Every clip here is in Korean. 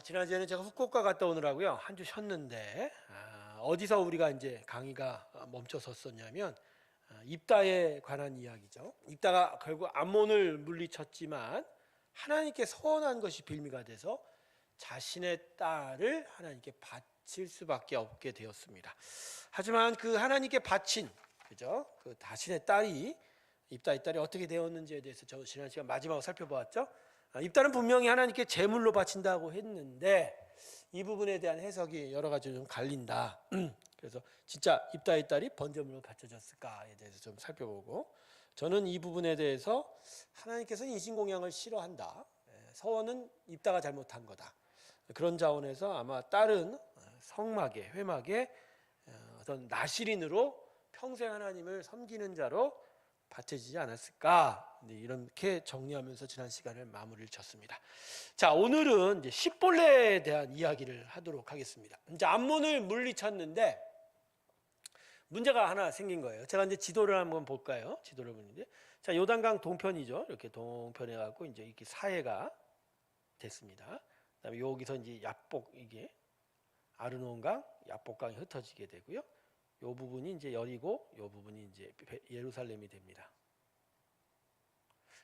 지난주에는 제가 후쿠오카 갔다 오느라고요. 한 주 쉬었는데, 어디서 우리가 이제 강의가 멈춰섰었냐면, 입다에 관한 이야기죠. 입다가 결국 암몬을 물리쳤지만, 하나님께 서원한 것이 빌미가 돼서 자신의 딸을 하나님께 바칠 수밖에 없게 되었습니다. 하지만 그 하나님께 바친, 그죠? 그 자신의 딸이, 입다의 딸이 어떻게 되었는지에 대해서 저 지난 시간 마지막으로 살펴보았죠. 입다는 분명히 하나님께 제물로 바친다고 했는데 이 부분에 대한 해석이 여러 가지 좀 갈린다. 그래서 진짜 입다의 딸이 번제물로 바쳐졌을까에 대해서 좀 살펴보고, 저는 이 부분에 대해서 하나님께서 인신공양을 싫어한다. 서원은 입다가 잘못한 거다. 그런 자원에서 아마 딸은 성막에, 회막에 어떤 나실인으로 평생 하나님을 섬기는 자로 바쳐지지 않았을까, 이렇게 정리하면서 지난 시간을 마무리를 쳤습니다. 자, 오늘은 이제 십볼레에 대한 이야기를 하도록 하겠습니다. 이제 암몬을 물리쳤는데 문제가 하나 생긴 거예요. 제가 이제 지도를 한번 볼까요? 지도를 보는데, 자, 요단강 동편이죠. 이렇게 동편해 갖고 이제 이렇게 사해가 됐습니다. 그다음에 여기서 이제 야복, 이게 아르논강, 야복강이 흩어지게 되고요. 요 부분이 이제 여리고, 요 부분이 이제 예루살렘이 됩니다.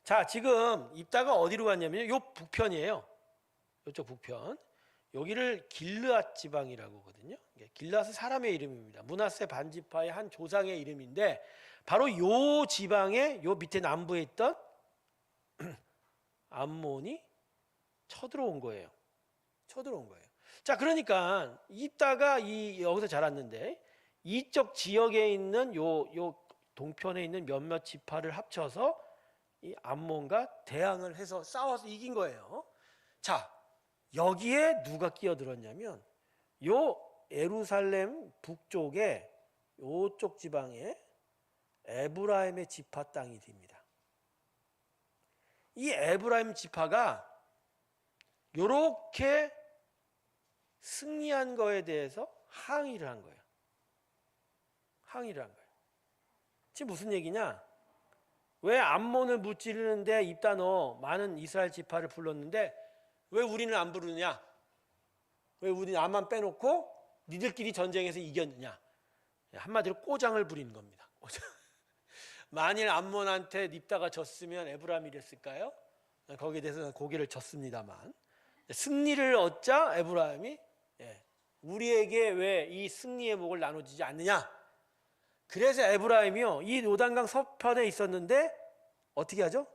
자, 지금 입다가 어디로 갔냐면요, 요 북편이에요. 요쪽 북편. 여기를 길르앗 지방이라고 하거든요. 길르앗은 사람의 이름입니다. 므낫세 반지파의 한 조상의 이름인데, 바로 요 지방에, 요 밑에 남부에 있던 암몬이 쳐들어온 거예요. 쳐들어온 거예요. 자, 그러니까 입다가 여기서 자랐는데, 이쪽 지역에 있는 요 동편에 있는 몇몇 지파를 합쳐서 이 암몬과 대항을 해서 싸워서 이긴 거예요. 자, 여기에 누가 끼어들었냐면 요 예루살렘 북쪽에 요쪽 지방에 에브라임의 지파 땅이 됩니다. 이 에브라임 지파가 요렇게 승리한 거에 대해서 항의를 한 거예요. 항의를 한 거예요. 지금 무슨 얘기냐? 왜 암몬을 무찌르는데 입다 너 많은 이스라엘 지파를 불렀는데 왜 우리는 안 부르느냐? 왜 우리 나만 빼놓고 니들끼리 전쟁에서 이겼느냐? 한마디로 꼬장을 부리는 겁니다. 만일 암몬한테 입다가 졌으면 에브라임이 이랬을까요? 거기에 대해서는 고개를 졌습니다만, 승리를 얻자 에브라임이 우리에게 왜 이 승리의 복을 나눠주지 않느냐? 그래서 에브라임이요, 이 요단강 서편에 있었는데 어떻게 하죠?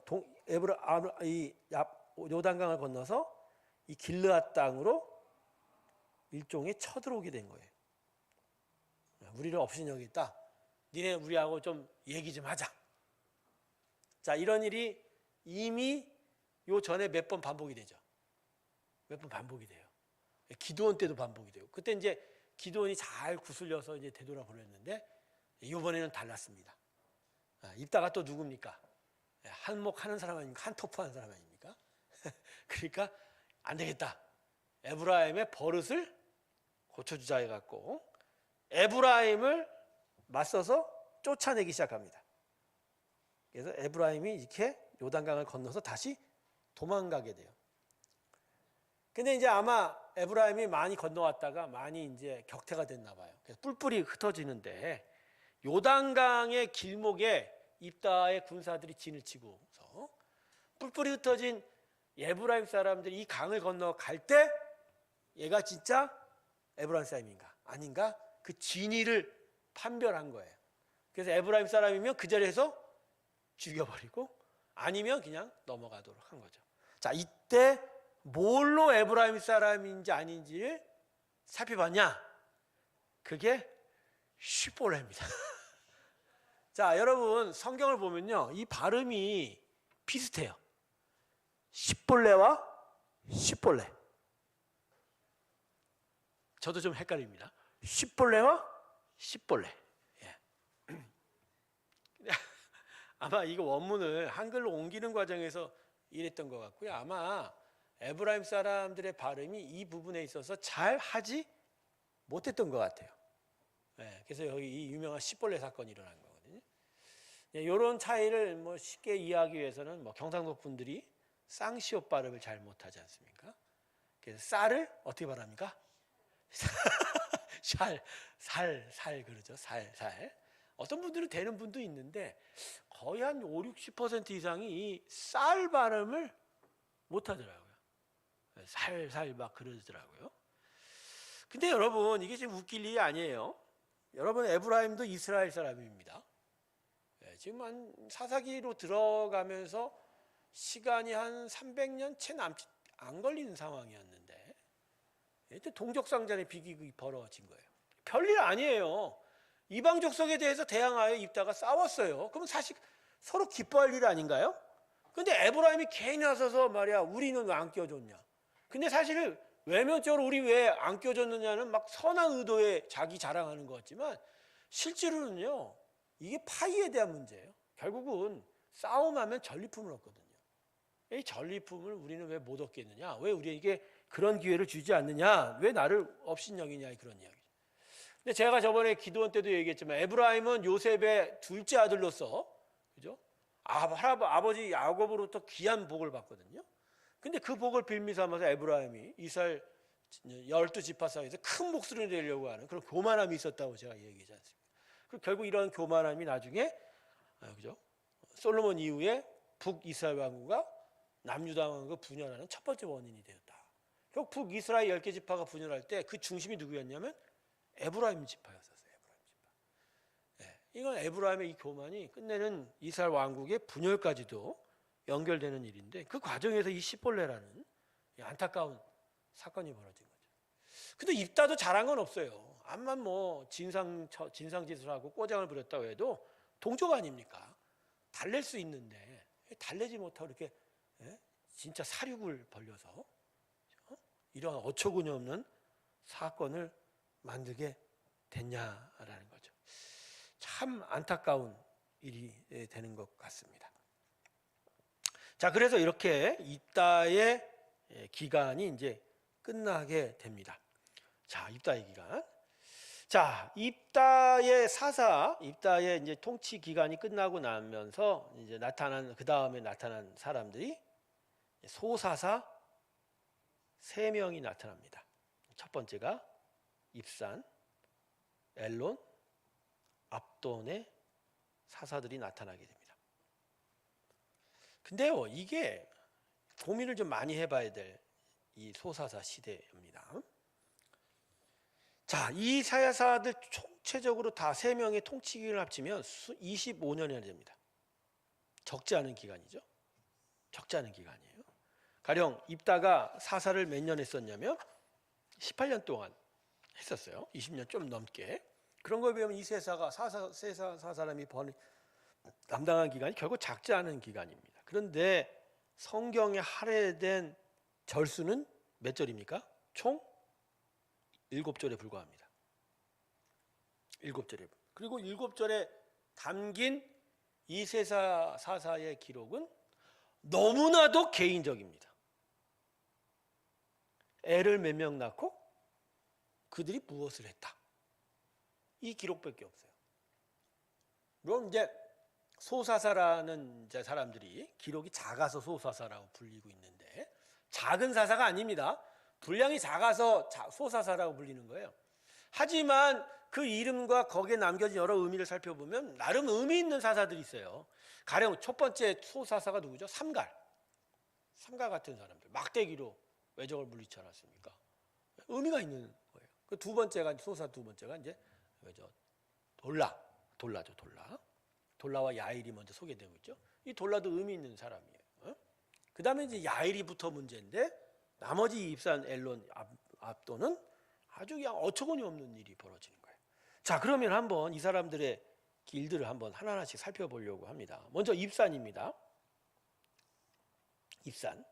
요단강을 건너서 이 길르앗 땅으로 일종의 쳐들어오게 된 거예요. 우리를 업신여기겠다. 니네 우리하고 좀 얘기 좀 하자. 자, 이런 일이 이미 요 전에 몇 번 반복이 되죠. 몇 번 반복이 돼요. 기드온 때도 반복이 되고, 그때 이제 기드온이 잘 구슬려서 이제 되돌아보렸는데, 이번에는 달랐습니다. 입다가 또 누굽니까? 한몫하는 사람 아닙니까? 한토프하는 사람 아닙니까? 그러니까 안 되겠다. 에브라임의 버릇을 고쳐주자 해갖고 에브라임을 맞서서 쫓아내기 시작합니다. 그래서 에브라임이 이렇게 요단강을 건너서 다시 도망가게 돼요. 근데 이제 아마 에브라임이 많이 건너왔다가 많이 이제 격퇴가 됐나 봐요. 그래서 뿔뿔이 흩어지는데, 요단강의 길목에 입다의 군사들이 진을 치고서 뿔뿔이 흩어진 에브라임 사람들이 이 강을 건너갈 때 얘가 진짜 에브라임 사람인가 아닌가, 그 진위를 판별한 거예요. 그래서 에브라임 사람이면 그 자리에서 죽여버리고, 아니면 그냥 넘어가도록 한 거죠. 자, 이때 뭘로 에브라임 사람인지 아닌지를 살펴봤냐? 그게 슈볼레입니다. 자, 여러분 성경을 보면요, 이 발음이 비슷해요. 십볼레와 슈볼레. 저도 좀 헷갈립니다. 슈볼레와 십볼레. 아마 이거 원문을 한글로 옮기는 과정에서 이랬던 것 같고요. 아마 에브라임 사람들의 발음이 이 부분에 있어서 잘 하지 못했던 것 같아요. 그래서 여기 이 유명한 십볼레 사건이 일어난 거거든요. 이런 차이를 뭐 쉽게 이해하기 위해서는 뭐 경상도 분들이 쌍시옷 발음을 잘 못하지 않습니까? 그래서 쌀을 어떻게 말합니까? 살 그러죠. 살. 어떤 분들은 되는 분도 있는데 거의 한 5, 60% 이상이 이 쌀 발음을 못 하더라고요. 살 막 그러더라고요. 근데 여러분, 이게 지금 웃길 일이 아니에요. 여러분, 에브라임도 이스라엘 사람입니다. 지금 한 사사기로 들어가면서 시간이 한 300년 채 남지 안 걸리는 상황이었는데 동족상잔의 비극이 벌어진 거예요. 별일 아니에요. 이방 족속에 대해서 대항하여 입다가 싸웠어요. 그럼 사실 서로 기뻐할 일 아닌가요? 근데 에브라임이 괜히 나서서 말이야, 우리는 왜 안 껴줬냐. 근데 사실 외면적으로 우리 왜 안 껴줬느냐는 막 선한 의도에 자기 자랑하는 것 같지만 실제로는요, 이게 파이에 대한 문제예요. 결국은 싸움하면 전리품을 얻거든요. 이 전리품을 우리는 왜 못 얻겠느냐? 왜 우리에게 그런 기회를 주지 않느냐? 왜 나를 업신여기냐? 그런 이야기죠. 근데 제가 저번에 기도원 때도 얘기했지만 에브라임은 요셉의 둘째 아들로서, 그죠? 아버지 야곱으로부터 귀한 복을 받거든요. 근데 그 복을 빌미 삼아서 에브라임이 이스라엘 12지파 사이에서 큰 목소리를 내려고 하는 그런 교만함이 있었다고 제가 얘기하지 않습니까? 그리고 결국 이런 교만함이 나중에, 그죠? 솔로몬 이후에 북이스라엘 왕국과 남유다 왕국을 분열하는 첫 번째 원인이 되었다. 결국 북이스라엘 10개 지파가 분열할 때 그 중심이 누구였냐면 에브라임 지파였었어요. 이건 에브라임의 이 교만이 끝내는 이스라엘 왕국의 분열까지도 연결되는 일인데 그 과정에서 이 시볼레라는 안타까운 사건이 벌어진 거죠. 근데 입다도 잘한 건 없어요. 암만 뭐 진상짓을 하고 꼬장을 부렸다고 해도 동족 아닙니까? 달랠 수 있는데 달래지 못하고 이렇게 진짜 사륙을 벌려서 이런 어처구니 없는 사건을 만들게 됐냐라는 거죠. 참 안타까운 일이 되는 것 같습니다. 자, 그래서 이렇게 입다의 기간이 이제 끝나게 됩니다. 자, 입다의 기간. 자, 입다의 이제 통치 기간이 끝나고 나면서 이제 그 다음에 나타난 사람들이 소사사 3명이 나타납니다. 첫 번째가 입산, 엘론, 압돈의 사사들이 나타나게 됩니다. 근데요, 이게 고민을 좀 많이 해봐야 될 이 소사사 시대입니다. 자, 이 사사들 총체적으로 다 3명의 통치 기간을 합치면 25년이나 됩니다. 적지 않은 기간이죠. 적지 않은 기간이에요. 가령 입다가 사사를 몇 년 했었냐면 18년 동안 했었어요. 20년 좀 넘게. 그런 거에 비하면 이 세 사람이 담당한 기간이 결국 작지 않은 기간입니다. 그런데 성경에 할애된 절수는 몇 절입니까? 총 7절에 불과합니다. 7절에. 그리고 7절에 담긴 이 세 사사의 기록은 너무나도 개인적입니다. 애를 몇 명 낳고 그들이 무엇을 했다. 이 기록밖에 없어요. 물론 이제 소사사라는 이제 사람들이 기록이 작아서 소사사라고 불리고 있는데 작은 사사가 아닙니다. 분량이 작아서 소사사라고 불리는 거예요. 하지만 그 이름과 거기에 남겨진 여러 의미를 살펴보면 나름 의미 있는 사사들이 있어요. 가령 첫 번째 소사사가 누구죠? 삼갈 같은 사람들. 막대기로 외적을 물리치 않았습니까? 의미가 있는 거예요. 그 두 번째가 이제 돌라죠. 돌라와 야일이 먼저 소개되고 있죠. 이 돌라도 의미 있는 사람이에요. 그 다음에 이제 야일이부터 문제인데 나머지 입산, 엘론, 압도는 아주 그냥 어처구니 없는 일이 벌어지는 거예요. 자, 그러면 한번 이 사람들의 길들을 한번 하나하나씩 살펴보려고 합니다. 먼저 입산입니다. 입산.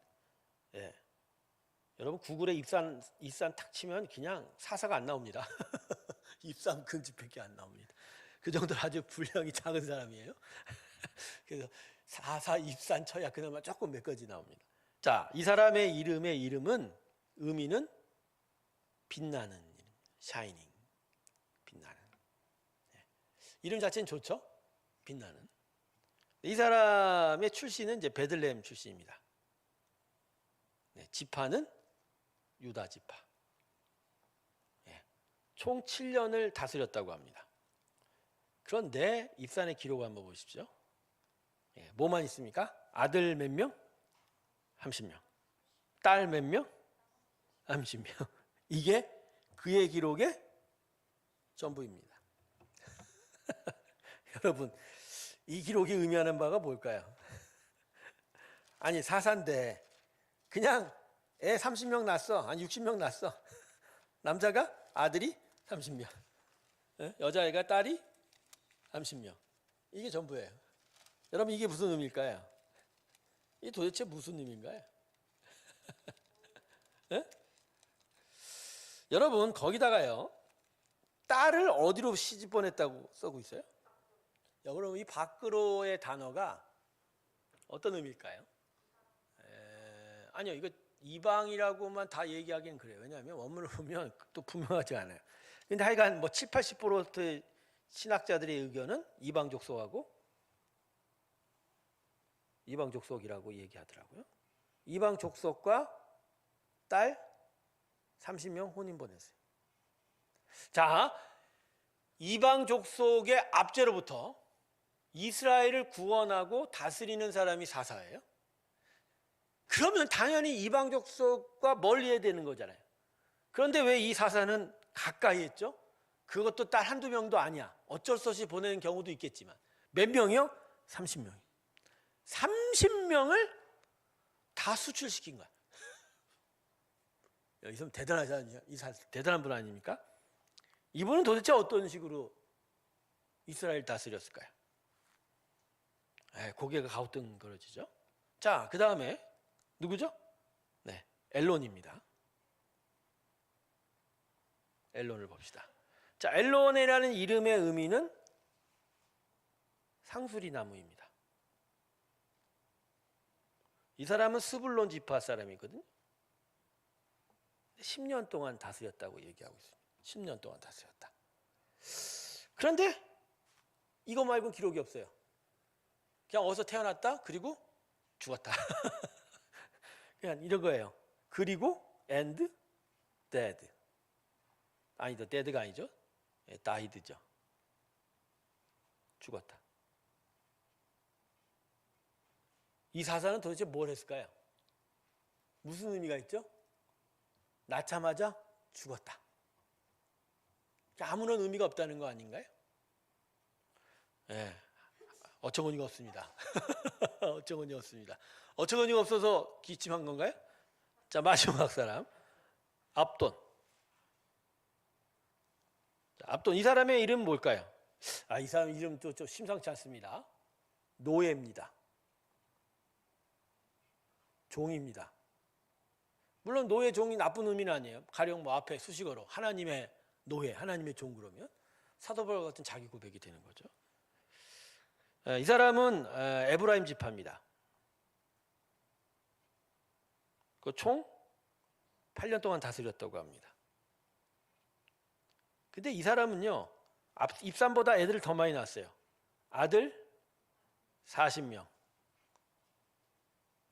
예. 여러분 구글에 입산 탁 치면 그냥 사사가 안 나옵니다. 입산 근집밖에 안 나옵니다. 그 정도로 아주 분량이 작은 사람이에요. 그래서 사사 입산 쳐야 그나마 조금 몇 가지 나옵니다. 자, 이 사람의 이름은 의미는 빛나는 이름, 샤이닝, 빛나는. 네. 이름 자체는 좋죠? 빛나는. 이 사람의 출신은 이제 베들레헴 출신입니다. 네, 지파는 유다 지파. 예. 총 7년을 다스렸다고 합니다. 그런데 입산의 기록 한번 보십시오. 예. 뭐만 있습니까? 아들 몇 명? 30명. 딸 몇 명? 30명. 이게 그의 기록의 전부입니다. 여러분, 이 기록이 의미하는 바가 뭘까요? 아니, 사사인데 그냥 애 30명 낳았어. 아니 60명 낳았어. 남자가 아들이 30명. 여자애가 딸이 30명. 이게 전부예요. 여러분, 이게 무슨 의미일까요? 이게 도대체 무슨 의미인가요? 여러분, 거기다가요, 딸을 어디로 시집 보냈다고 쓰고 있어요? 여러분, 이 밖으로의 단어가 어떤 의미일까요? 아니요, 이거 이방이라고만 다 얘기하기는 그래요. 왜냐하면 원문을 보면 또 분명하지 않아요. 근데 하여간 뭐 7, 80%의 신학자들의 의견은 이방 족속하고 이방 족속이라고 얘기하더라고요. 이방 족속과 딸 30명 혼인 보냈어요. 자, 이방 족속의 압제로부터 이스라엘을 구원하고 다스리는 사람이 사사예요. 그러면 당연히 이방 족속과 멀리 해야 되는 거잖아요. 그런데 왜 이 사사는 가까이 했죠? 그것도 딸 한두 명도 아니야. 어쩔 수 없이 보내는 경우도 있겠지만. 몇 명이요? 30명. 30명을 다 수출시킨 거야. 이 사람 대단하지 않냐? 이 사람 대단한 분 아닙니까? 이분은 도대체 어떤 식으로 이스라엘 다스렸을까요? 고개가 가우뚱거려지죠. 자, 그 다음에 누구죠? 네, 엘론입니다. 엘론을 봅시다. 자, 엘론이라는 이름의 의미는 상수리 나무입니다. 이 사람은 스불론 지파 사람이거든요. 10년 동안 다스렸다고 얘기하고 있습니다. 10년 동안 다스렸다. 그런데 이거 말고 기록이 없어요. 그냥 어디서 태어났다, 그리고 죽었다. 그냥 이런 거예요. 그리고 and dead. 아니다, dead가 아니죠. died죠. 죽었다. 이 사사는 도대체 뭘 했을까요? 무슨 의미가 있죠? 낳자마자 죽었다. 아무런 의미가 없다는 거 아닌가요? 네. 어처구니가 없습니다. 어처구니가 없습니다. 어처구니가 없어서 기침한 건가요? 자, 마지막 사람 압돈. 자, 압돈, 이 사람의 이름은 뭘까요? 이 사람 이름도 좀 심상치 않습니다. 노예입니다. 종입니다. 물론 노예, 종이 나쁜 의미는 아니에요. 가령 뭐 앞에 수식어로 하나님의 노예, 하나님의 종 그러면 사도 바울 같은 자기 고백이 되는 거죠. 이 사람은 에브라임 지파입니다. 그 총 8년 동안 다스렸다고 합니다. 근데 이 사람은요, 입산보다 애들을 더 많이 낳았어요. 아들 40명.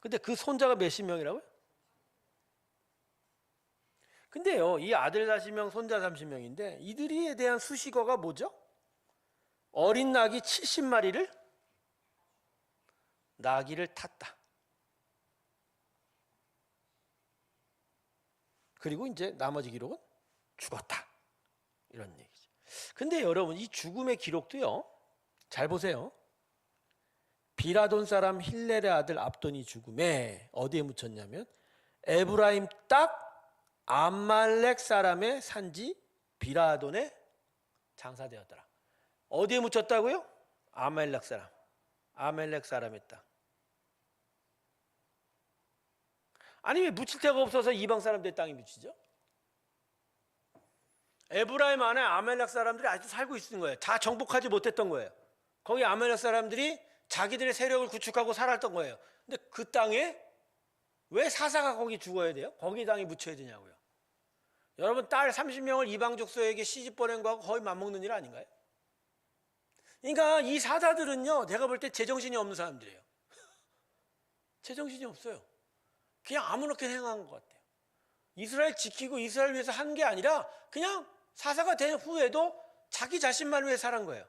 근데 그 손자가 몇십 명이라고요? 근데요, 이 아들 40명, 손자 30명인데 이들에 대한 수식어가 뭐죠? 어린 낙이 70마리를 나귀를 탔다. 그리고 이제 나머지 기록은 죽었다. 이런 얘기죠. 근데 여러분, 이 죽음의 기록도요, 잘 보세요. 비라돈 사람 힐렐의 아들 압돈이 죽음에 어디에 묻혔냐면 에브라임 딱 암말렉 사람의 산지 비라돈에 장사되었더라. 어디에 묻혔다고요? 아멜렉 사람. 아멜렉 사람의 땅. 아니, 왜 묻힐 데가 없어서 이방 사람들 땅에 묻히죠? 에브라임 안에 아멜렉 사람들이 아직도 살고 있는 거예요. 다 정복하지 못했던 거예요. 거기 아멜렉 사람들이 자기들의 세력을 구축하고 살았던 거예요. 근데 그 땅에 왜 사사가 거기 죽어야 돼요? 거기 땅에 묻혀야 되냐고요. 여러분, 딸 30명을 이방 족속에게 시집 보낸 거하고 거의 맞먹는 일 아닌가요? 그러니까 이 사사들은요, 내가 볼 때 제정신이 없는 사람들이에요. 제정신이 없어요. 그냥 아무렇게 행한 것 같아요. 이스라엘 지키고 이스라엘 위해서 한 게 아니라 그냥 사사가 된 후에도 자기 자신만 위해 살은 거예요.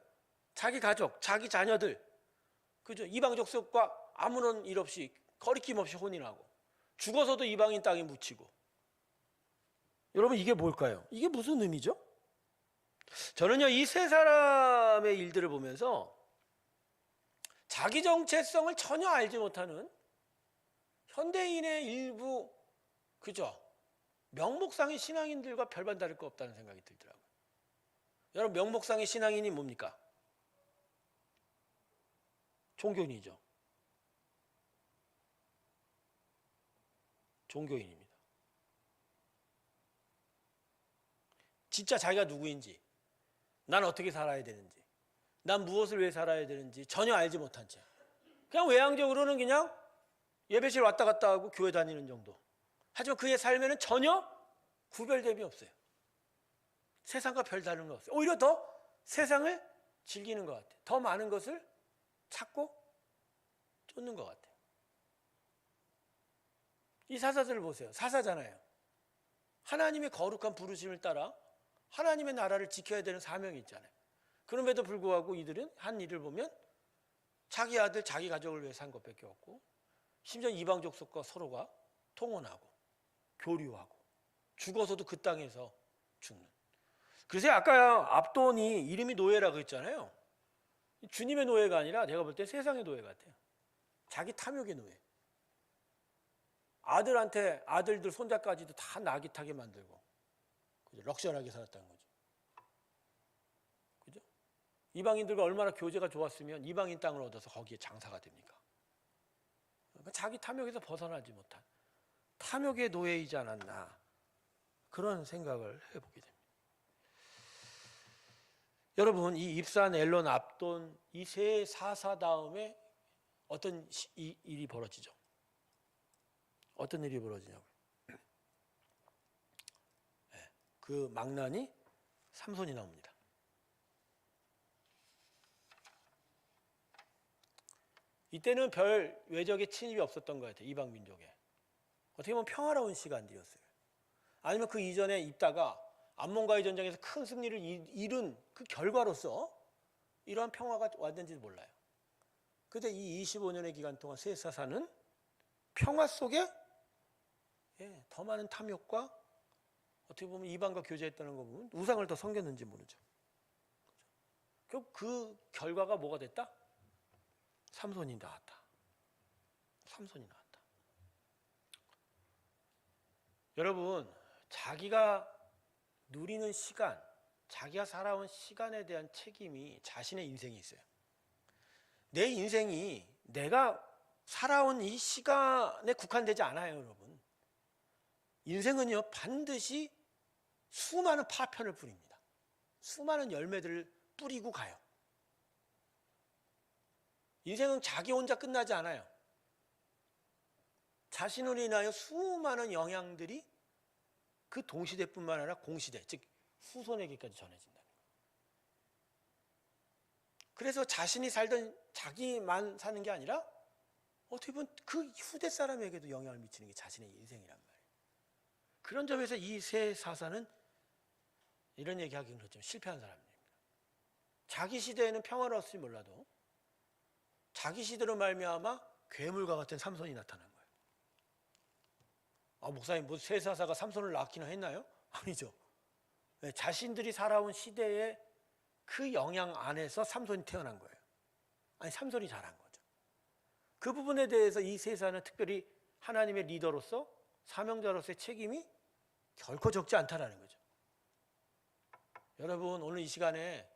자기 가족, 자기 자녀들, 그죠? 이방 족속과 아무런 일 없이 거리낌 없이 혼인하고 죽어서도 이방인 땅에 묻히고. 여러분 이게 뭘까요? 이게 무슨 의미죠? 저는요 이 세 사람의 일들을 보면서 자기 정체성을 전혀 알지 못하는 현대인의 일부, 그죠? 명목상의 신앙인들과 별반 다를 거 없다는 생각이 들더라고요. 여러분 명목상의 신앙인이 뭡니까? 종교인이죠. 종교인입니다. 진짜 자기가 누구인지, 난 어떻게 살아야 되는지, 난 무엇을 위해 살아야 되는지 전혀 알지 못한 채 그냥 외향적으로는 그냥 예배실 왔다 갔다 하고 교회 다니는 정도. 하지만 그의 삶에는 전혀 구별됨이 없어요. 세상과 별 다른 거 없어요. 오히려 더 세상을 즐기는 것 같아요. 더 많은 것을 찾고 쫓는 것 같아요. 이 사사들을 보세요. 사사잖아요. 하나님의 거룩한 부르심을 따라 하나님의 나라를 지켜야 되는 사명이 있잖아요. 그럼에도 불구하고 이들은 한 일을 보면 자기 아들, 자기 가족을 위해 산 것밖에 없고 심지어 이방 족속과 서로가 통혼하고 교류하고 죽어서도 그 땅에서 죽는. 그래서 아까 압돈이 이름이 노예라고 했잖아요. 주님의 노예가 아니라 내가 볼 때 세상의 노예 같아요. 자기 탐욕의 노예. 아들한테 아들들 손자까지도 다 나귀 타게 만들고 그죠? 럭셔리하게 살았다는 거죠. 그죠? 이방인들과 얼마나 교제가 좋았으면 이방인 땅을 얻어서 거기에 장사가 됩니까? 그러니까 자기 탐욕에서 벗어나지 못한 탐욕의 노예이지 않았나 그런 생각을 해보게 됩니다. 여러분 이 입산, 엘론, 압돈 이 세 사사 다음에 어떤 일이 벌어지죠? 어떤 일이 벌어지냐고요? 네, 그 망나니 삼손이 나옵니다. 이때는 별 외적의 침입이 없었던 것 같아요. 이방 민족에. 어떻게 보면 평화로운 시간들이었어요. 아니면 그 이전에 있다가 암몬과의 전쟁에서 큰 승리를 이룬 그 결과로서 이러한 평화가 왔는지도 몰라요. 그런데 이 25년의 기간 동안 세 사사는 평화 속에 더 많은 탐욕과 어떻게 보면 이방과 교제했다는 거 보면 우상을 더 섬겼는지 모르죠. 결국 그 결과가 뭐가 됐다? 삼손이 나왔다. 삼손이 나왔다. 여러분 자기가 누리는 시간, 자기가 살아온 시간에 대한 책임이 자신의 인생에 있어요. 내 인생이 내가 살아온 이 시간에 국한되지 않아요, 여러분. 인생은요 반드시 수많은 파편을 뿌립니다. 수많은 열매들을 뿌리고 가요. 인생은 자기 혼자 끝나지 않아요. 자신으로 인하여 수많은 영향들이 그 동시대뿐만 아니라 공시대, 즉 후손에게까지 전해진다는 거예요. 그래서 자신이 살던 자기만 사는 게 아니라 어떻게 보면 그 후대 사람에게도 영향을 미치는 게 자신의 인생이란 말이에요. 그런 점에서 이 세 사사는 이런 얘기하기는 그렇지만 실패한 사람입니다. 자기 시대에는 평화로웠을지 몰라도 자기 시대로 말미암아 괴물과 같은 삼손이 나타난 거예요. 목사님 뭐 세 사사가 삼손을 낳기나 했나요? 아니죠. 자신들이 살아온 시대의 그 영향 안에서 삼손이 태어난 거예요. 아니 삼손이 자란 거죠. 그 부분에 대해서 이 세 사사는 특별히 하나님의 리더로서 사명자로서의 책임이 결코 적지 않다라는 거죠. 여러분 오늘 이 시간에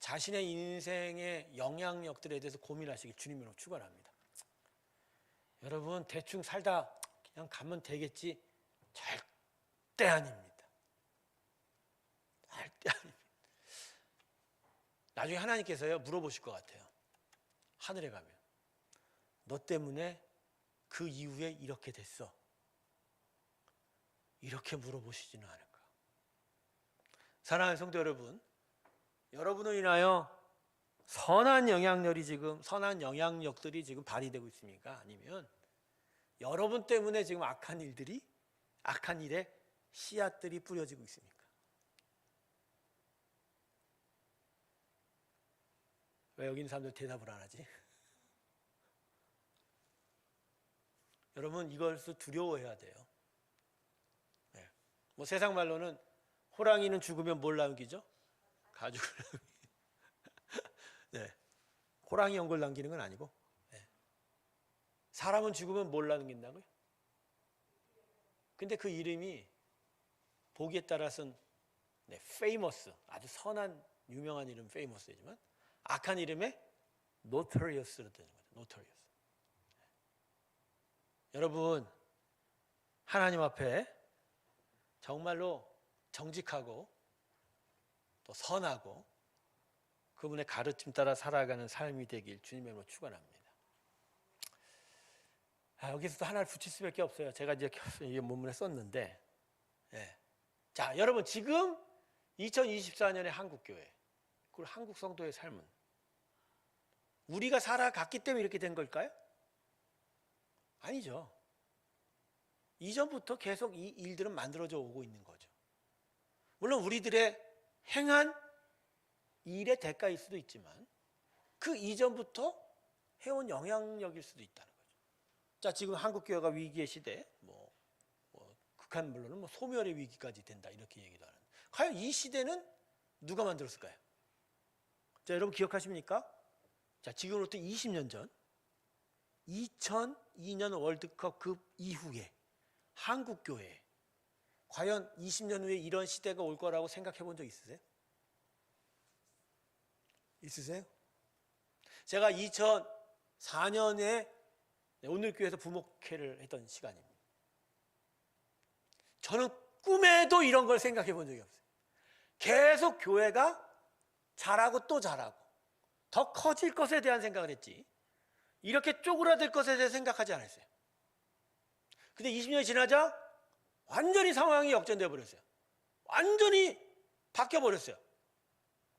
자신의 인생의 영향력들에 대해서 고민하시길 주님으로 축원합니다. 여러분 대충 살다 그냥 가면 되겠지? 절대 아닙니다. 절대 아닙니다. 나중에 하나님께서요 물어보실 것 같아요. 하늘에 가면 너 때문에 그 이후에 이렇게 됐어. 이렇게 물어보시지는 않을까. 사랑하는 성도 여러분, 여러분을 인하여 선한 영향력들이 지금 발휘되고 있습니까? 아니면 여러분 때문에 지금 악한 일에 씨앗들이 뿌려지고 있습니까? 왜 여기 있는 사람들 대답을 안 하지? 여러분 이것을 두려워해야 돼요. 네. 뭐 세상 말로는 호랑이는 죽으면 뭘 남기죠? 가죽을 네. 호랑이 연골 남기는 건 아니고 네. 사람은 죽으면 뭘 남긴다고요? 근데 그 이름이 보기에 따라서는 네, famous, 아주 선한 유명한 이름 famous이지만 악한 이름에 notorious로 되는 거죠. notorious. 여러분 하나님 앞에 정말로 정직하고 또 선하고 그분의 가르침 따라 살아가는 삶이 되길 주님으로 축원합니다. 여기서도 하나를 붙일 수밖에 없어요. 제가 이제 이 본문에 썼는데, 자 여러분 지금 2024년의 한국교회 그리고 한국 성도의 삶은 우리가 살아갔기 때문에 이렇게 된 걸까요? 아니죠. 이전부터 계속 이 일들은 만들어져 오고 있는 거죠. 물론 우리들의 행한 일의 대가일 수도 있지만 그 이전부터 해온 영향력일 수도 있다는 거죠. 자, 지금 한국교회가 위기의 시대, 극한 물론은 소멸의 위기까지 된다 이렇게 얘기도 하는데 과연 이 시대는 누가 만들었을까요? 자, 여러분 기억하십니까? 자, 지금으로부터 20년 전 2002년 월드컵 그 이후에 한국교회 과연 20년 후에 이런 시대가 올 거라고 생각해 본 적 있으세요? 있으세요? 제가 2004년에 오늘교회에서 부목회를 했던 시간입니다. 저는 꿈에도 이런 걸 생각해 본 적이 없어요. 계속 교회가 잘하고 또 잘하고 더 커질 것에 대한 생각을 했지 이렇게 쪼그라들 것에 대해 생각하지 않았어요. 근데 20년이 지나자 완전히 상황이 역전되어 버렸어요. 완전히 바뀌어 버렸어요.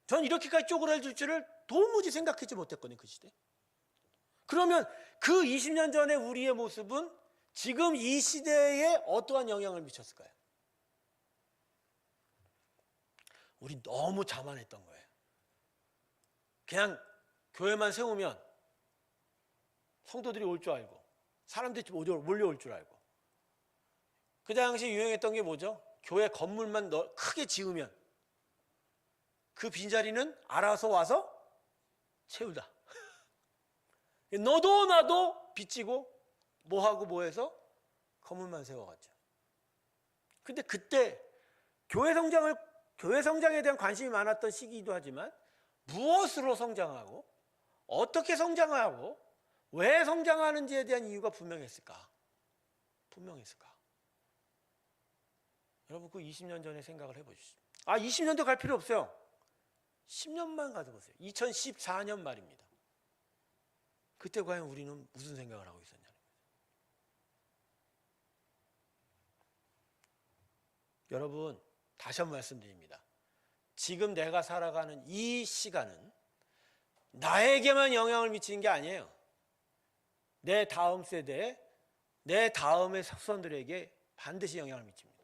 전 이렇게까지 쪼그라들 줄을 도무지 생각하지 못했거든요. 그 시대. 그러면 그 20년 전의 우리의 모습은 지금 이 시대에 어떠한 영향을 미쳤을까요? 우리 너무 자만했던 거예요. 그냥 교회만 세우면 성도들이 올 줄 알고 사람들이 몰려올 줄 알고 그 당시 유행했던 게 뭐죠? 교회 건물만 크게 지으면 그 빈자리는 알아서 와서 채우다. 너도 나도 빚지고 뭐하고 뭐해서 건물만 세워갔죠. 근데 그때 교회 성장에 대한 관심이 많았던 시기이기도 하지만 무엇으로 성장하고 어떻게 성장하고 왜 성장하는지에 대한 이유가 분명했을까? 여러분 그 20년 전에 생각을 해보시죠. 20년도 갈 필요 없어요. 10년만 가져보세요. 2014년 말입니다. 그때 과연 우리는 무슨 생각을 하고 있었냐는 거예요. 여러분 다시 한번 말씀드립니다. 지금 내가 살아가는 이 시간은 나에게만 영향을 미치는 게 아니에요. 내 다음 세대에 내 다음의 후손들에게 반드시 영향을 미칩니다.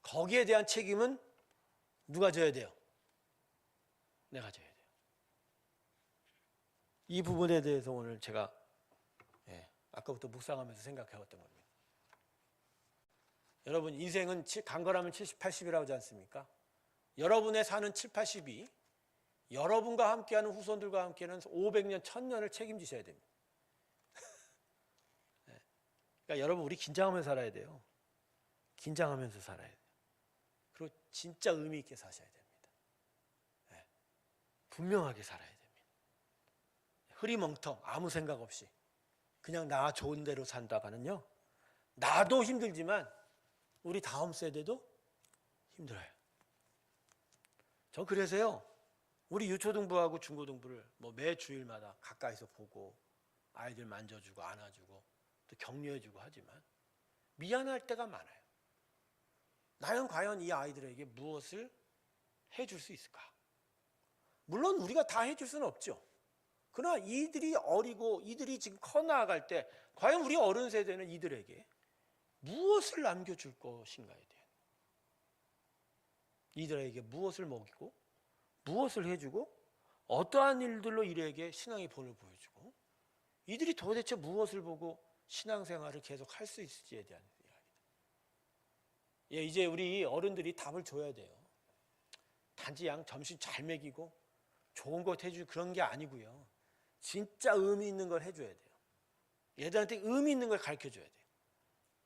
거기에 대한 책임은 누가 져야 돼요? 내가 져야 돼요. 이 부분에 대해서 오늘 제가 아까부터 묵상하면서 생각해왔던 겁니다. 여러분 인생은 간거라면 70, 80이라고 하지 않습니까? 여러분의 사는 7, 80이 여러분과 함께하는 후손들과 함께하는 500년, 1000년을 책임지셔야 됩니다. 그러니까 여러분 우리 긴장하면서 살아야 돼요. 긴장하면서 살아야 돼요. 그리고 진짜 의미 있게 사셔야 됩니다. 분명하게 살아야 됩니다. 흐리멍텅 아무 생각 없이 그냥 나 좋은 대로 산다가는요 나도 힘들지만 우리 다음 세대도 힘들어요. 전 그래서요 우리 유초등부하고 중고등부를 매 주일마다 가까이서 보고 아이들 만져주고 안아주고 또 격려해주고 하지만 미안할 때가 많아요. 나는 과연 이 아이들에게 무엇을 해줄 수 있을까? 물론 우리가 다 해줄 수는 없죠. 그러나 이들이 어리고 이들이 지금 커나갈 때 과연 우리 어른 세대는 이들에게 무엇을 남겨줄 것인가에 대한, 이들에게 무엇을 먹이고 무엇을 해주고 어떠한 일들로 이들에게 신앙의 본을 보여주고 이들이 도대체 무엇을 보고 신앙생활을 계속 할 수 있을지에 대한 이야기다. 예, 이제 우리 어른들이 답을 줘야 돼요. 단지 양 점심 잘 먹이고 좋은 것 해주고 그런 게 아니고요. 진짜 의미 있는 걸 해줘야 돼요. 얘들한테 의미 있는 걸 가르쳐줘야 돼요.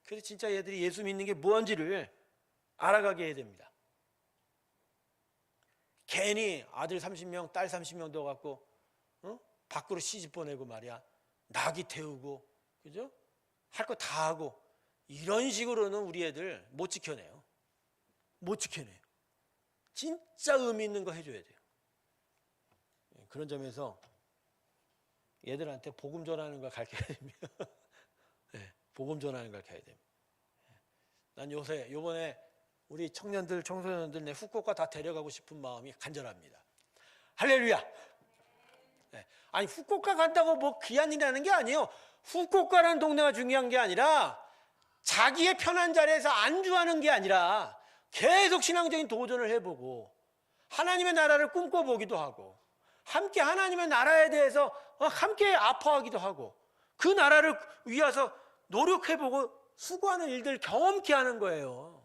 그래서 진짜 얘들이 예수 믿는 게 뭔지를 알아가게 해야 됩니다. 괜히 아들 30명, 딸 30명 넣어갖고 밖으로 시집 보내고 말이야. 낙이 태우고, 그죠? 할 거 다 하고 이런 식으로는 우리 애들 못 지켜내요. 못 지켜내요. 진짜 의미 있는 거 해줘야 돼요. 그런 점에서 얘들한테 복음 전하는 걸 가르쳐야 됩니다. 네, 복음 전하는 걸 가르쳐야 됩니다. 난 요번에 우리 청년들, 청소년들 내 후쿠오카 다 데려가고 싶은 마음이 간절합니다. 할렐루야! 네. 아니, 후쿠오카 간다고 뭐 귀한 일이라는 게 아니에요. 후쿠오카라는 동네가 중요한 게 아니라 자기의 편한 자리에서 안주하는 게 아니라 계속 신앙적인 도전을 해보고 하나님의 나라를 꿈꿔보기도 하고 함께 하나님의 나라에 대해서 함께 아파하기도 하고 그 나라를 위해서 노력해보고 수고하는 일들을 경험케 하는 거예요.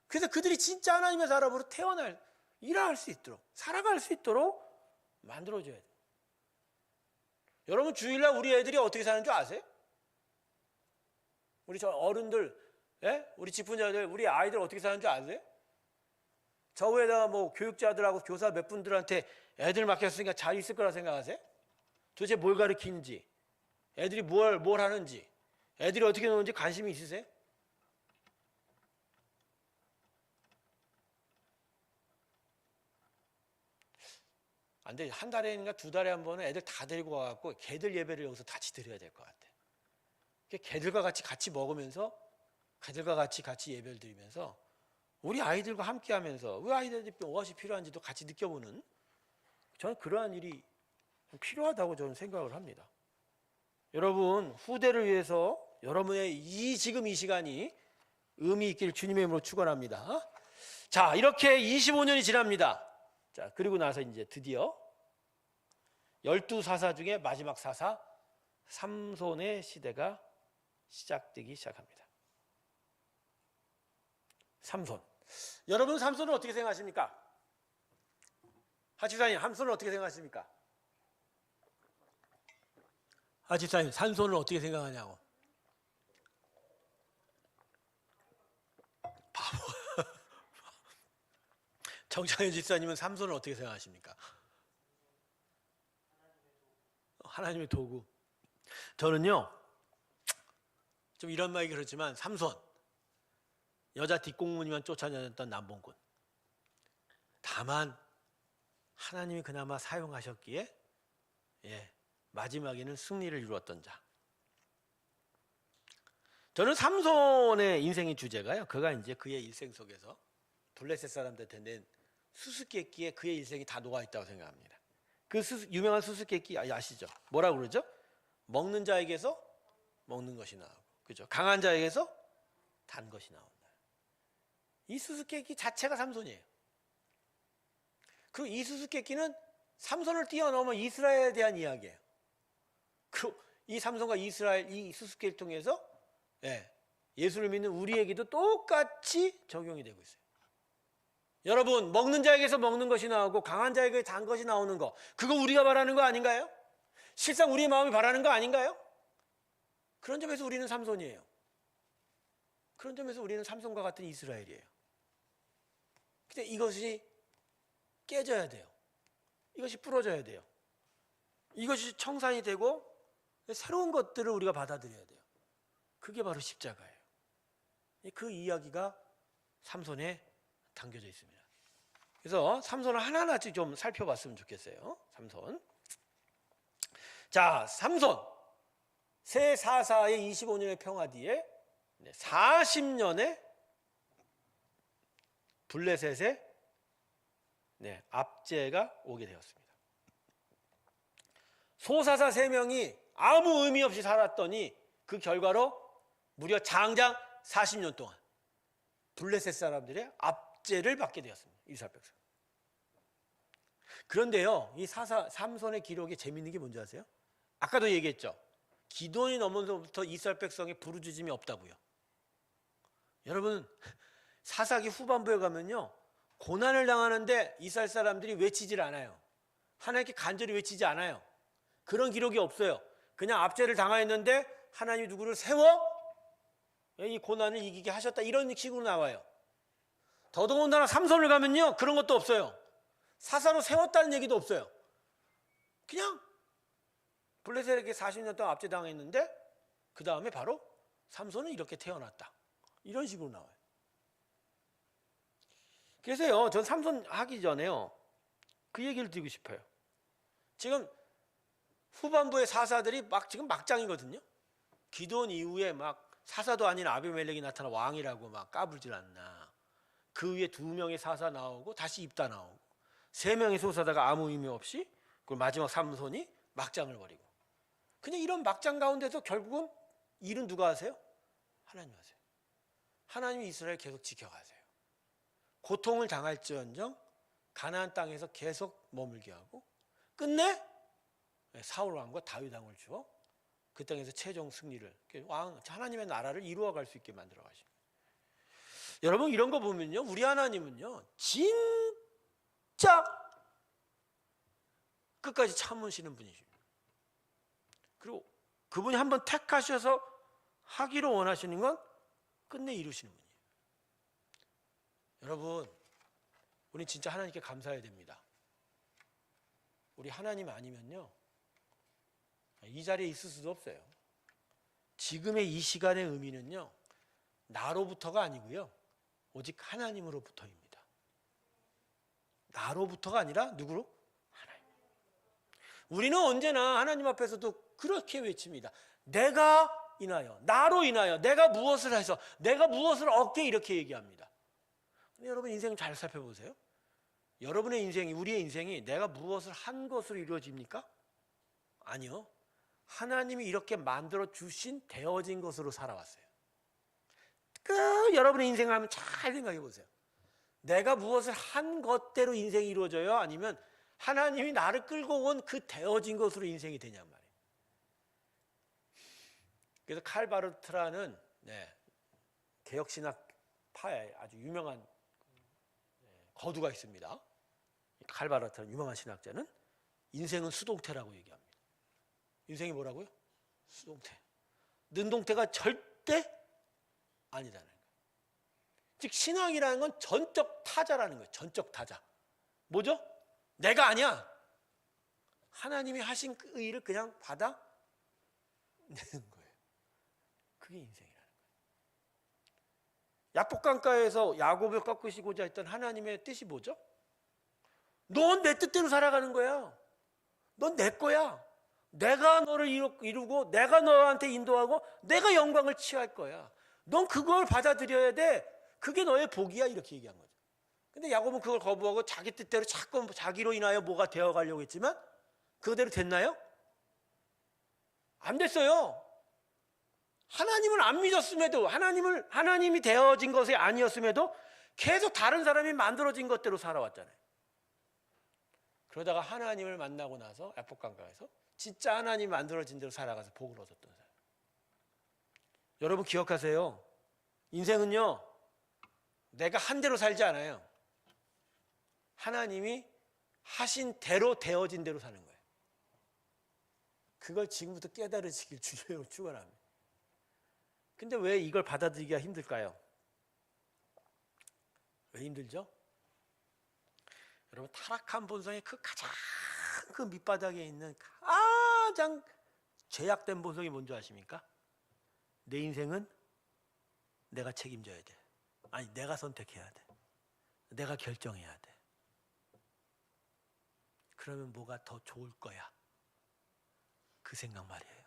그래서 그들이 진짜 하나님의 사람으로 태어날, 일할 수 있도록, 살아갈 수 있도록 만들어줘야 돼요. 여러분, 주일날 우리 애들이 어떻게 사는 줄 아세요? 우리 저 어른들, 예? 우리 직분자들, 우리 아이들 어떻게 사는 줄 아세요? 저 위에다가 뭐 교육자들하고 교사 몇 분들한테 애들 맡겼으니까 잘 있을 거라 생각하세요? 도대체 뭘 가르치는지, 애들이 뭘 하는지, 애들이 어떻게 노는지 관심이 있으세요? 안 돼. 한 달에인가 두 달에 한 번은 애들 다 데리고 와갖고 걔들 예배를 여기서 같이 드려야 될 것 같아. 걔들과 같이 먹으면서 걔들과 같이 예배를 드리면서 우리 아이들과 함께 하면서 우리 아이들이 무엇이 필요한지도 같이 느껴보는, 저는 그러한 일이 필요하다고 저는 생각을 합니다. 여러분, 후대를 위해서 여러분의 지금 이 시간이 의미 있기를 주님의 이름으로 축원합니다. 자, 이렇게 25년이 지납니다. 자, 그리고 나서 이제 드디어 12사사 중에 마지막 사사 삼손의 시대가 시작되기 시작합니다. 삼손. 여러분, 삼손을 어떻게 생각하십니까? 하집사님, 삼손을 어떻게 생각하십니까? 하집사님, 삼손을 어떻게 생각하냐고. 바보. 정창현 집사님은 삼손을 어떻게 생각하십니까? 하나님의 도구. 저는요, 좀 이런 말이 그렇지만 삼손, 여자 뒷공무니만 쫓아다녔던 남봉꾼. 다만 하나님이 그나마 사용하셨기에 마지막에는 승리를 이루었던 자. 저는 삼손의 인생의 주제가요, 그가 이제 그의 일생 속에서 블레셋 사람들한테 낸 수수께끼에 그의 일생이 다 녹아있다고 생각합니다. 그 유명한 수수께끼 아시죠? 뭐라고 그러죠? 먹는 자에게서 먹는 것이 나오고, 그죠? 강한 자에게서 단 것이 나온다. 이 수수께끼 자체가 삼손이에요. 그리고 이 수수께끼는 삼손을 뛰어넘어 이스라엘에 대한 이야기예요. 그리고 이 삼손과 이스라엘, 이 수수께끼를 통해서 예수를 믿는 우리에게도 똑같이 적용이 되고 있어요. 여러분, 먹는 자에게서 먹는 것이 나오고 강한 자에게 단 것이 나오는 거, 그거 우리가 바라는 거 아닌가요? 실상 우리의 마음이 바라는 거 아닌가요? 그런 점에서 우리는 삼손이에요. 그런 점에서 우리는 삼손과 같은 이스라엘이에요. 근데 이것이 깨져야 돼요. 이것이 부러져야 돼요. 이것이 청산이 되고 새로운 것들을 우리가 받아들여야 돼요. 그게 바로 십자가예요. 그 이야기가 삼손에 담겨져 있습니다. 그래서 삼손을 하나하나씩 좀 살펴봤으면 좋겠어요. 삼손. 자, 삼손. 새 사사의 25년의 평화 뒤에 40년의 블레셋의 압제가 오게 되었습니다. 소사사 3명이 아무 의미 없이 살았더니 그 결과로 무려 장장 40년 동안 블레셋 사람들의 압제를 받게 되었습니다. 이스라엘 백성. 그런데요, 이 삼손의 기록이 재밌는 게 뭔지 아세요? 아까도 얘기했죠. 기돈이 넘어서부터 이스라엘 백성의 부르짖음이 없다고요. 여러분, 사사기 후반부에 가면요, 고난을 당하는데 이스라엘 사람들이 외치질 않아요. 하나님께 간절히 외치지 않아요. 그런 기록이 없어요. 그냥 압제를 당하였는데 하나님이 누구를 세워 이 고난을 이기게 하셨다, 이런 식으로 나와요. 더더군다나 삼손을 가면요, 그런 것도 없어요. 사사로 세웠다는 얘기도 없어요. 그냥 블레셋에게 40년 동안 압제당했는데 그 다음에 바로 삼손은 이렇게 태어났다, 이런 식으로 나와요. 그래서요, 전 삼손 하기 전에요, 그 얘기를 드리고 싶어요. 지금 후반부의 사사들이 지금 막장이거든요. 기돈 이후에 막 사사도 아닌 아비멜렉이 나타나 왕이라고 막 까불질 않나. 그 위에 2명의 사사 나오고 다시 입다 나오고 3명의 소사다가 아무 의미 없이, 그리고 마지막 삼손이 막장을 벌이고. 그냥 이런 막장 가운데서 결국은 일은 누가 하세요? 하나님 하세요. 하나님이 이스라엘 계속 지켜가세요. 고통을 당할지언정 가나안 땅에서 계속 머물게 하고 끝내 사울 왕과 다윗 왕을 주어 그 땅에서 최종 승리를, 하나님의 나라를 이루어갈 수 있게 만들어 가십니다. 여러분, 이런 거 보면요, 우리 하나님은요 진짜 끝까지 참으시는 분이십니다. 그리고 그분이 한번 택하셔서 하기로 원하시는 건 끝내 이루시는 분이에요. 여러분, 우리 진짜 하나님께 감사해야 됩니다. 우리 하나님 아니면요 이 자리에 있을 수도 없어요. 지금의 이 시간의 의미는요, 나로부터가 아니고요, 오직 하나님으로부터입니다. 나로부터가 아니라 누구로? 하나님. 우리는 언제나 하나님 앞에서도 그렇게 외칩니다. 내가 인하여, 나로 인하여, 내가 무엇을 해서, 내가 무엇을 얻게, 이렇게 얘기합니다. 근데 여러분 인생 잘 살펴보세요. 여러분의 인생이, 우리의 인생이 내가 무엇을 한 것으로 이루어집니까? 아니요. 하나님이 이렇게 만들어 주신, 되어진 것으로 살아왔어요. 여러분의 인생을 한번 잘 생각해 보세요. 내가 무엇을 한 것대로 인생이 이루어져요? 아니면 하나님이 나를 끌고 온 그 되어진 것으로 인생이 되냔 말이에요. 그래서 칼 바르트라는 개혁신학파의 아주 유명한 거두가 있습니다. 칼 바르트라는 유명한 신학자는 인생은 수동태라고 얘기합니다. 인생이 뭐라고요? 수동태. 능동태가 절대 아니다는 거예요. 즉 신앙이라는 건 전적 타자라는 거예요. 전적 타자. 뭐죠? 내가 아니야. 하나님이 하신 그 의를 그냥 받아내는 거예요. 그게 인생이라는 거예요. 야복강가에서 야곱을 꺾으시고자 했던 하나님의 뜻이 뭐죠? 넌 내 뜻대로 살아가는 거야. 넌 내 거야. 내가 너를 이루고 내가 너한테 인도하고 내가 영광을 취할 거야. 넌 그걸 받아들여야 돼. 그게 너의 복이야, 이렇게 얘기한 거죠. 근데 야곱은 그걸 거부하고 자기 뜻대로 자꾸 자기로 인하여 뭐가 되어가려고 했지만 그대로 됐나요? 안 됐어요. 하나님을 안 믿었음에도, 하나님이 되어진 것이 아니었음에도 계속 다른 사람이 만들어진 것대로 살아왔잖아요. 그러다가 하나님을 만나고 나서 야복강가에서 진짜 하나님이 만들어진 대로 살아가서 복을 얻었던 사람. 여러분 기억하세요. 인생은요, 내가 한 대로 살지 않아요. 하나님이 하신 대로 되어진 대로 사는 거예요. 그걸 지금부터 깨달으시길 주님으로 축원합니다. 근데 왜 이걸 받아들이기가 힘들까요? 왜 힘들죠? 여러분, 타락한 본성의 그 가장 그 밑바닥에 있는 가장 죄악된 본성이 뭔지 아십니까? 내 인생은 내가 책임져야 돼. 아니, 내가 선택해야 돼. 내가 결정해야 돼. 그러면 뭐가 더 좋을 거야. 그 생각 말이에요.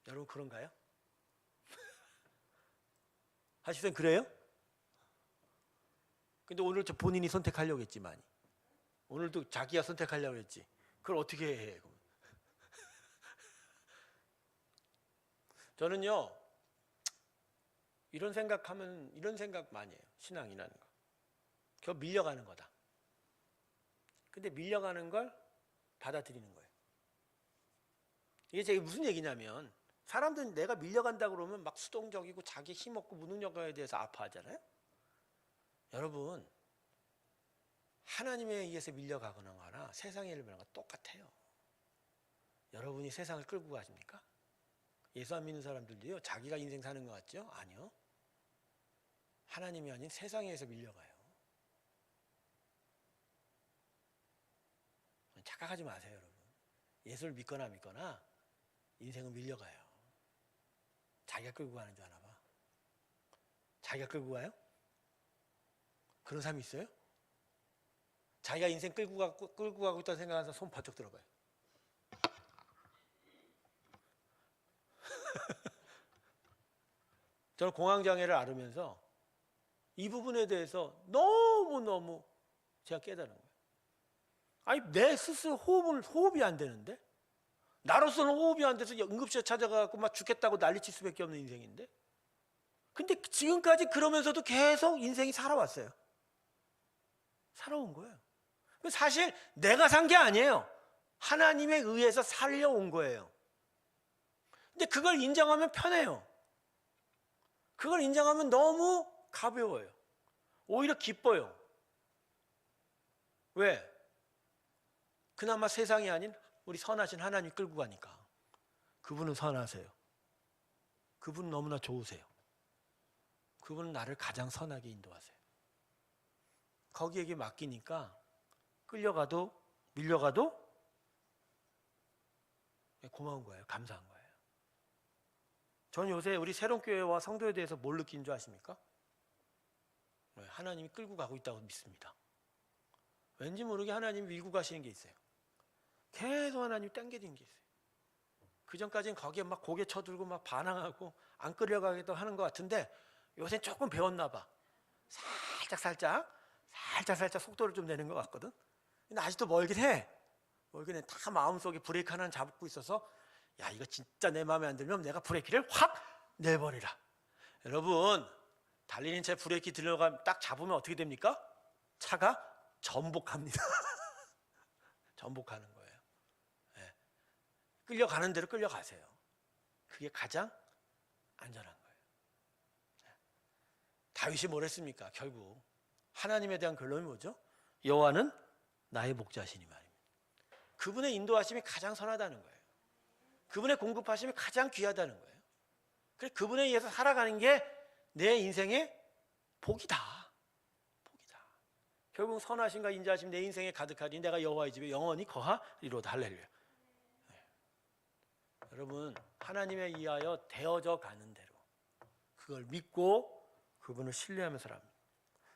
여러분 그런가요? 하시면 그래요? 근데 오늘 저 본인이 선택하려고 했지만 오늘도 자기가 선택하려고 했지. 그걸 어떻게 해? 저는요, 이런 생각 많이 해요. 신앙이라는 거. 겨 밀려가는 거다. 근데 밀려가는 걸 받아들이는 거예요. 이게 제가 무슨 얘기냐면, 사람들은 내가 밀려간다 그러면 막 수동적이고 자기 힘없고 무능력에 대해서 아파하잖아요. 여러분, 하나님에 의해서 밀려가거나 세상에 밀려가는 건 똑같아요. 여러분이 세상을 끌고 가십니까? 예수 안 믿는 사람들도요, 자기가 인생 사는 것 같죠? 아니요. 하나님이 아닌 세상에 의해서 밀려가요. 착각하지 마세요, 여러분. 예수를 믿거나 인생은 밀려가요. 자기가 끌고 가는 줄 아나 봐. 자기가 끌고 가요? 그런 사람이 있어요? 자기가 인생 끌고 가고 있다고 생각하는 사람 손 번쩍 들어봐요. 저는 공황장애를 앓으면서 이 부분에 대해서 너무너무 제가 깨달은 거예요. 아니, 내 스스로 호흡이 안 되는데? 나로서는 호흡이 안 돼서 응급실에 찾아가고 막 죽겠다고 난리칠 수밖에 없는 인생인데? 근데 지금까지 그러면서도 계속 인생이 살아왔어요. 살아온 거예요. 사실 내가 산 게 아니에요. 하나님에 의해서 살려온 거예요. 근데 그걸 인정하면 편해요. 그걸 인정하면 너무 가벼워요. 오히려 기뻐요. 왜? 그나마 세상이 아닌 우리 선하신 하나님이 끌고 가니까. 그분은 선하세요. 그분은 너무나 좋으세요. 그분은 나를 가장 선하게 인도하세요. 거기에게 맡기니까 끌려가도 밀려가도 고마운 거예요. 감사한 거예요. 저는 요새 우리 새롬교회와 성도에 대해서 뭘 느낀 줄 아십니까? 하나님이 끌고 가고 있다고 믿습니다. 왠지 모르게 하나님이 밀고 가시는 게 있어요. 계속 하나님이 당겨지는 게 있어요. 그전까지는 거기에 막 고개 쳐들고 막 반항하고 안 끌려가기도 하는 것 같은데 요새 조금 배웠나 봐. 살짝 속도를 좀 내는 것 같거든. 근데 아직도 멀긴 해. 다 마음속에 브레이크 하나는 잡고 있어서 야, 이거 진짜 내 마음에 안 들면 내가 브레이크를 확 내버리라. 여러분, 달리는 차 브레이크 들려가면 딱 잡으면 어떻게 됩니까? 차가 전복합니다. 전복하는 거예요. 네. 끌려가는 대로 끌려가세요. 그게 가장 안전한 거예요. 네. 다윗이 뭘 했습니까? 결국 하나님에 대한 결론이 뭐죠? 여호와는 나의 목자시니 말입니다. 그분의 인도하심이 가장 선하다는 거예요. 그분의 공급하심이 가장 귀하다는 거예요. 그래서 그분에 의해서 살아가는 게 내 인생의 복이다. 복이다. 결국 선하심과 인자하심 내 인생에 가득하니 내가 여호와의 집에 영원히 거하리로다. 할렐루야. 네. 여러분, 하나님에 의하여 되어져 가는 대로 그걸 믿고 그분을 신뢰하며 살아갑니다.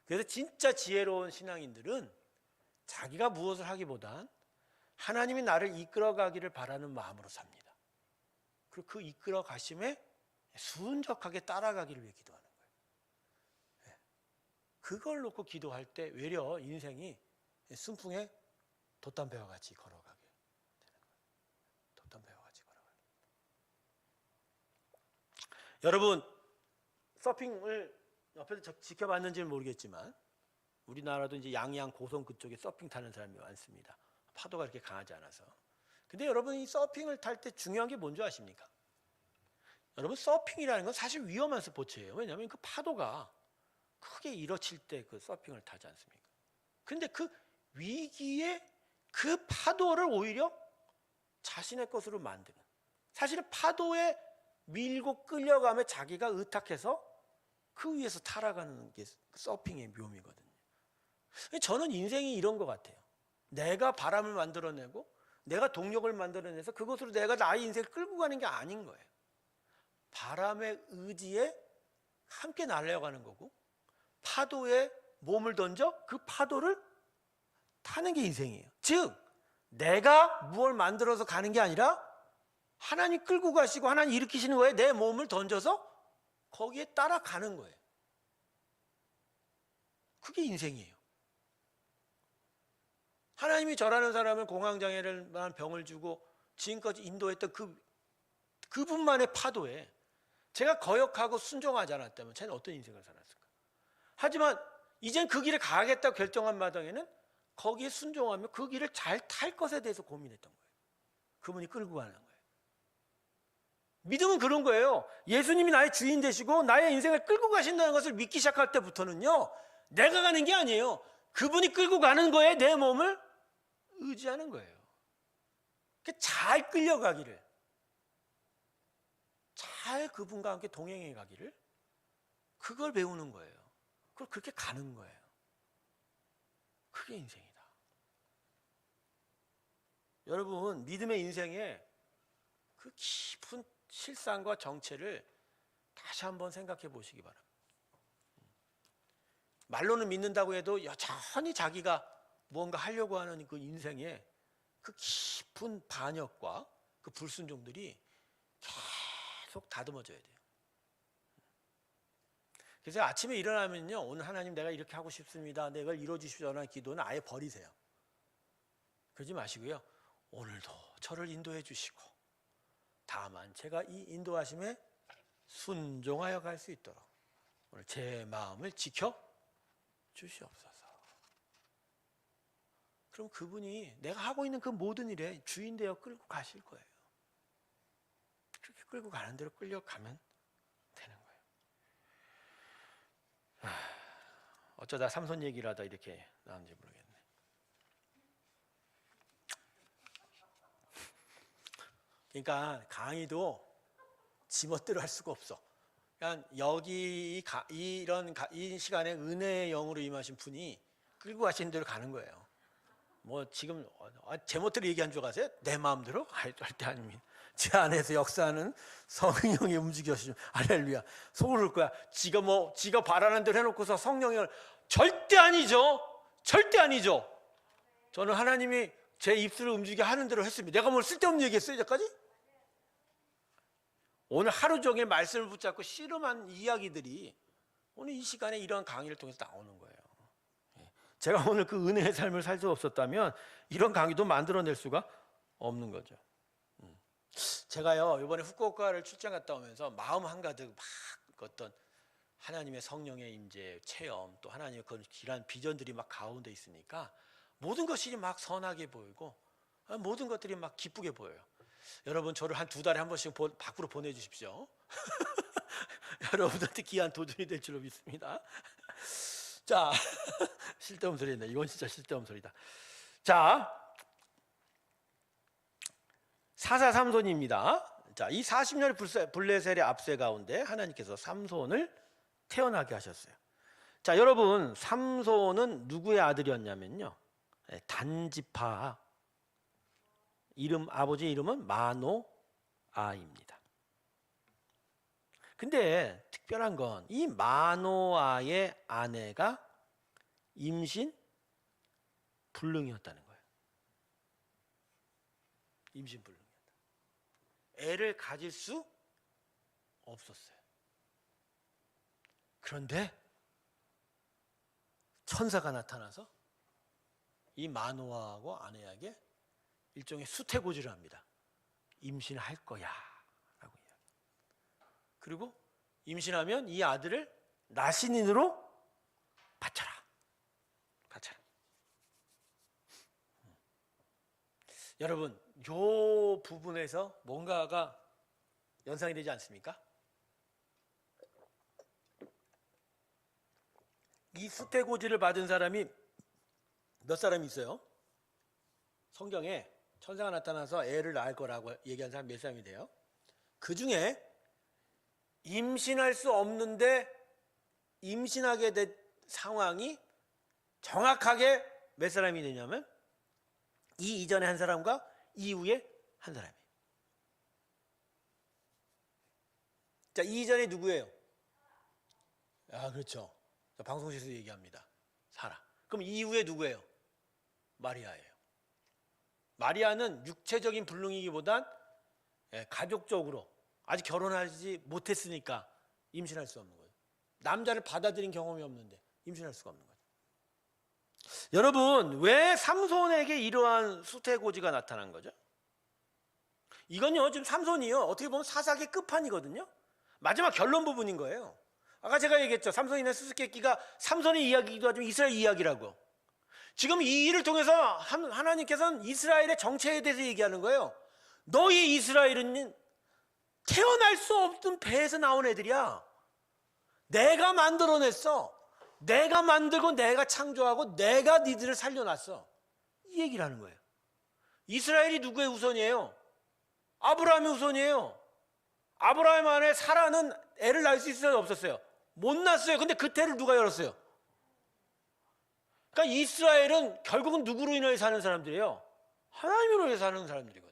그래서 진짜 지혜로운 신앙인들은 자기가 무엇을 하기보단 하나님이 나를 이끌어가기를 바라는 마음으로 삽니다. 그리고 그 이끌어 가심에 순적하게 따라가기를 위해 기도하는 거예요. 그걸 놓고 기도할 때 외려 인생이 순풍에 돛담배와 같이 걸어가게 되는 거예요. 돛담배와 같이 걸어가게. 여러분, 서핑을 옆에서 지켜봤는지는 모르겠지만 우리나라도 이제 양양 고성 그쪽에 서핑 타는 사람이 많습니다. 파도가 그렇게 강하지 않아서. 근데 여러분, 이 서핑을 탈 때 중요한 게 뭔지 아십니까? 여러분, 서핑이라는 건 사실 위험한 스포츠예요. 왜냐하면 그 파도가 크게 일어칠 때 그 서핑을 타지 않습니까? 근데 그 위기에 그 파도를 오히려 자신의 것으로 만드는, 사실은 파도에 밀고 끌려가며 자기가 의탁해서 그 위에서 타락하는 게 서핑의 묘미거든요. 저는 인생이 이런 것 같아요. 내가 바람을 만들어내고 내가 동력을 만들어내서 그것으로 내가 나의 인생을 끌고 가는 게 아닌 거예요. 바람의 의지에 함께 날아가는 거고 파도에 몸을 던져 그 파도를 타는 게 인생이에요. 즉 내가 무엇을 만들어서 가는 게 아니라 하나님 끌고 가시고 하나님 일으키시는 거예요. 내 몸을 던져서 거기에 따라가는 거예요. 그게 인생이에요. 하나님이 저라는 사람을 공황장애를 병을 주고 지금까지 인도했던 그분만의 파도에 제가 거역하고 순종하지 않았다면 쟤는 어떤 인생을 살았을까? 하지만 이젠 그 길에 가겠다고 결정한 마당에는 거기에 순종하며 그 길을 잘 탈 것에 대해서 고민했던 거예요. 그분이 끌고 가는 거예요. 믿음은 그런 거예요. 예수님이 나의 주인 되시고 나의 인생을 끌고 가신다는 것을 믿기 시작할 때부터는요, 내가 가는 게 아니에요. 그분이 끌고 가는 거에 내 몸을 의지하는 거예요. 잘 끌려가기를, 잘 그분과 함께 동행해 가기를, 그걸 배우는 거예요. 그걸 그렇게 가는 거예요. 그게 인생이다. 여러분, 믿음의 인생에 그 깊은 실상과 정체를 다시 한번 생각해 보시기 바랍니다. 말로는 믿는다고 해도 여전히 자기가 무언가 하려고 하는 그 인생에 그 깊은 반역과 그 불순종들이 계속 다듬어져야 돼요. 그래서 아침에 일어나면요, 오늘 하나님 내가 이렇게 하고 싶습니다, 내가 이루어 주십시오라는 기도는 아예 버리세요. 그러지 마시고요, 오늘도 저를 인도해 주시고 다만 제가 이 인도하심에 순종하여 갈 수 있도록 오늘 제 마음을 지켜 주시옵소서. 그럼 그분이 내가 하고 있는 그 모든 일에 주인 되어 끌고 가실 거예요. 그렇게 끌고 가는 대로 끌려가면 되는 거예요. 어쩌다 삼손 얘기를 하다 이렇게 나왔는지 모르겠네. 그러니까 강의도 지멋대로 할 수가 없어. 그러니까 여기 이 시간에 은혜의 영으로 임하신 분이 끌고 가시는 대로 가는 거예요. 뭐 지금 제멋대로 얘기한 줄 아세요? 내 마음대로? 절대 아닙니다. 제 안에서 역사하는 성령이 움직여주시면 할렐루야. 속을 거야. 지가 바라는 대로 해놓고서 성령을 절대 아니죠. 절대 아니죠. 저는 하나님이 제 입술을 움직이게 하는 대로 했습니다. 내가 뭘 쓸데없는 얘기했어요, 이제까지? 오늘 하루 종일 말씀을 붙잡고 씨름한 이야기들이 오늘 이 시간에 이런 강의를 통해서 나오는 거예요. 제가 오늘 그 은혜의 삶을 살 수 없었다면 이런 강의도 만들어낼 수가 없는 거죠. 제가요, 이번에 후쿠오카를 출장 갔다 오면서 마음 한가득 막 어떤 하나님의 성령의 임재, 체험, 또 하나님의 그런 길한 비전들이 막 가운데 있으니까 모든 것이 막 선하게 보이고 모든 것들이 막 기쁘게 보여요. 여러분, 저를 한 2달에 한 번씩 밖으로 보내주십시오. 여러분한테 귀한 도전이 될 줄로 믿습니다. 자, 쓸데없는 소리네. 이건 진짜 쓸데없는 소리다. 자, 사사 삼손입니다. 자, 이 40년의 블레셋의 압세 가운데 하나님께서 삼손을 태어나게 하셨어요. 자, 여러분, 삼손은 누구의 아들이었냐면요, 단지파, 아버지의 이름은 마노아입니다. 근데 특별한 건 이 마노아의 아내가 임신 불능이었다는 거예요. 임신 불능이었다. 애를 가질 수 없었어요. 그런데 천사가 나타나서 이 마노아하고 아내에게 일종의 수태고지를 합니다. 임신할 거야 라고 이야기해요. 그리고 임신하면 이 아들을 나신인으로 바쳐라. 여러분, 이 부분에서 뭔가가 연상이 되지 않습니까? 이 수태고지를 받은 사람이 몇 사람이 있어요? 성경에 천사가 나타나서 애를 낳을 거라고 얘기한 사람 몇 사람이 돼요? 그 중에 임신할 수 없는데 임신하게 된 상황이 정확하게 몇 사람이 되냐면 이 이전에 한 사람과 이후에 한 사람이에요. 자, 이 이전에 누구예요? 아, 그렇죠. 방송실에서 얘기합니다. 사라. 그럼 이후에 누구예요? 마리아예요. 마리아는 육체적인 불능이기보단 가족적으로 아직 결혼하지 못했으니까 임신할 수 없는 거예요. 남자를 받아들인 경험이 없는데 임신할 수가 없는 거예요. 여러분, 왜 삼손에게 이러한 수태고지가 나타난 거죠? 이건요, 지금 삼손이요, 어떻게 보면 사사기의 끝판이거든요. 마지막 결론 부분인 거예요. 아까 제가 얘기했죠. 삼손이나 수수께끼가 삼손의 이야기기도 하지만 이스라엘 이야기라고. 지금 이 일을 통해서 하나님께서는 이스라엘의 정체에 대해서 얘기하는 거예요. 너희 이스라엘은 태어날 수 없는 배에서 나온 애들이야. 내가 만들어냈어. 내가 만들고 내가 창조하고 내가 니들을 살려놨어. 이 얘기를 하는 거예요. 이스라엘이 누구의 후손이에요? 아브라함의 후손이에요. 아브라함 안에 사라는 애를 낳을 수 있어요, 없었어요? 못 낳았어요. 근데 그 태를 누가 열었어요? 그러니까 이스라엘은 결국은 누구로 인해 사는 사람들이에요? 하나님으로 인해 사는 사람들이거든요.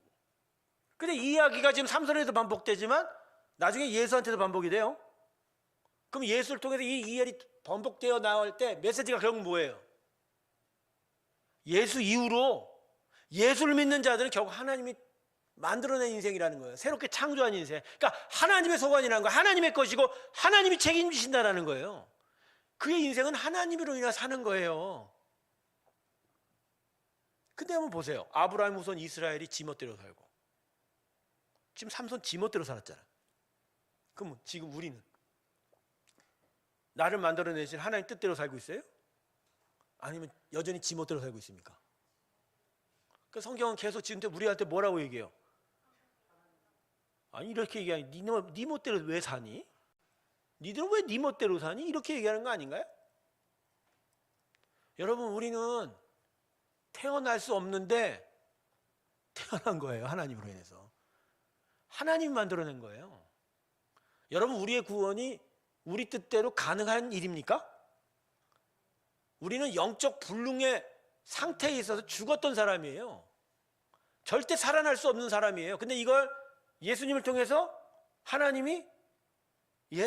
근데 이 이야기가 지금 삼손에도 반복되지만 나중에 예수한테도 반복이 돼요. 그럼 예수를 통해서 이 이야기 반복되어 나올 때 메시지가 결국 뭐예요? 예수 이후로 예수를 믿는 자들은 결국 하나님이 만들어낸 인생이라는 거예요. 새롭게 창조한 인생. 그러니까 하나님의 소관이라는 거예요. 하나님의 것이고 하나님이 책임지신다는 거예요. 그의 인생은 하나님으로 인해 사는 거예요. 근데 한번 보세요. 아브라함 후손 이스라엘이 지멋대로 살고 지금 삼손 지멋대로 살았잖아. 그럼 지금 우리는 나를 만들어내신 하나님 뜻대로 살고 있어요? 아니면 여전히 지멋대로 살고 있습니까? 그 성경은 계속 지금 우리한테 뭐라고 얘기해요? 아니 이렇게 얘기하니 네 멋대로 왜 사니? 니들은 왜 네 멋대로 사니? 이렇게 얘기하는 거 아닌가요? 여러분 우리는 태어날 수 없는데 태어난 거예요. 하나님으로 인해서. 하나님이 만들어낸 거예요. 여러분 우리의 구원이 우리 뜻대로 가능한 일입니까? 우리는 영적 불능의 상태에 있어서 죽었던 사람이에요. 절대 살아날 수 없는 사람이에요. 근데 이걸 예수님을 통해서 하나님이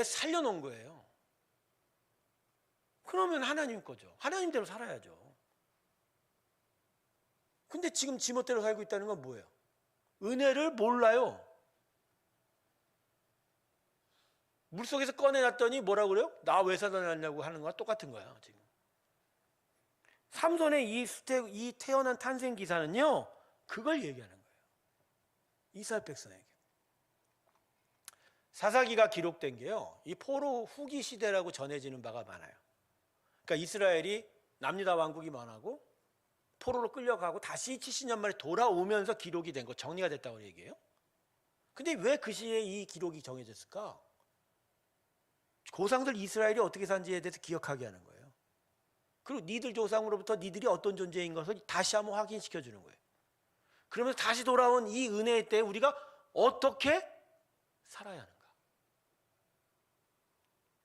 살려놓은 거예요. 그러면 하나님 거죠. 하나님대로 살아야죠. 근데 지금 지멋대로 살고 있다는 건 뭐예요? 은혜를 몰라요. 물속에서 꺼내놨더니 뭐라고 그래요? 나 왜 살아났냐고 하는 거와 똑같은 거야 지금. 삼손의 이 태어난 탄생 기사는요 그걸 얘기하는 거예요. 이스라엘 백성에게. 사사기가 기록된 게요 이 포로 후기 시대라고 전해지는 바가 많아요. 그러니까 이스라엘이 남유다 왕국이 망하고 포로로 끌려가고 다시 70년 만에 돌아오면서 기록이 된 거, 정리가 됐다고 얘기해요. 근데 왜 그 시에 이 기록이 정해졌을까? 조상들 이스라엘이 어떻게 산지에 대해서 기억하게 하는 거예요. 그리고 니들 조상으로부터 니들이 어떤 존재인 것을 다시 한번 확인시켜 주는 거예요. 그러면서 다시 돌아온 이 은혜의 때에 우리가 어떻게 살아야 하는가.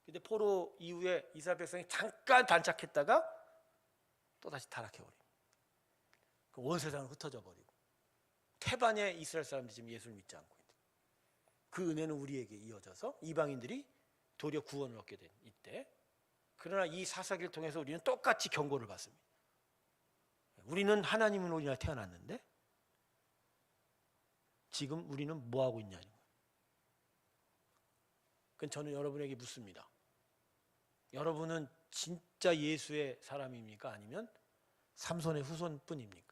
근데 포로 이후에 이스라엘 백성이 잠깐 반짝했다가 또 다시 타락해버립니다. 온 세상은 흩어져 버리고 태반의 이스라엘 사람들이 지금 예수를 믿지 않고 있는 그 은혜는 우리에게 이어져서 이방인들이 도리어 구원을 얻게 된 이때. 그러나 이 사사기를 통해서 우리는 똑같이 경고를 받습니다. 우리는 하나님으로 인하여 태어났는데 지금 우리는 뭐하고 있냐는 거예요. 그건 저는 여러분에게 묻습니다. 여러분은 진짜 예수의 사람입니까? 아니면 삼손의 후손뿐입니까?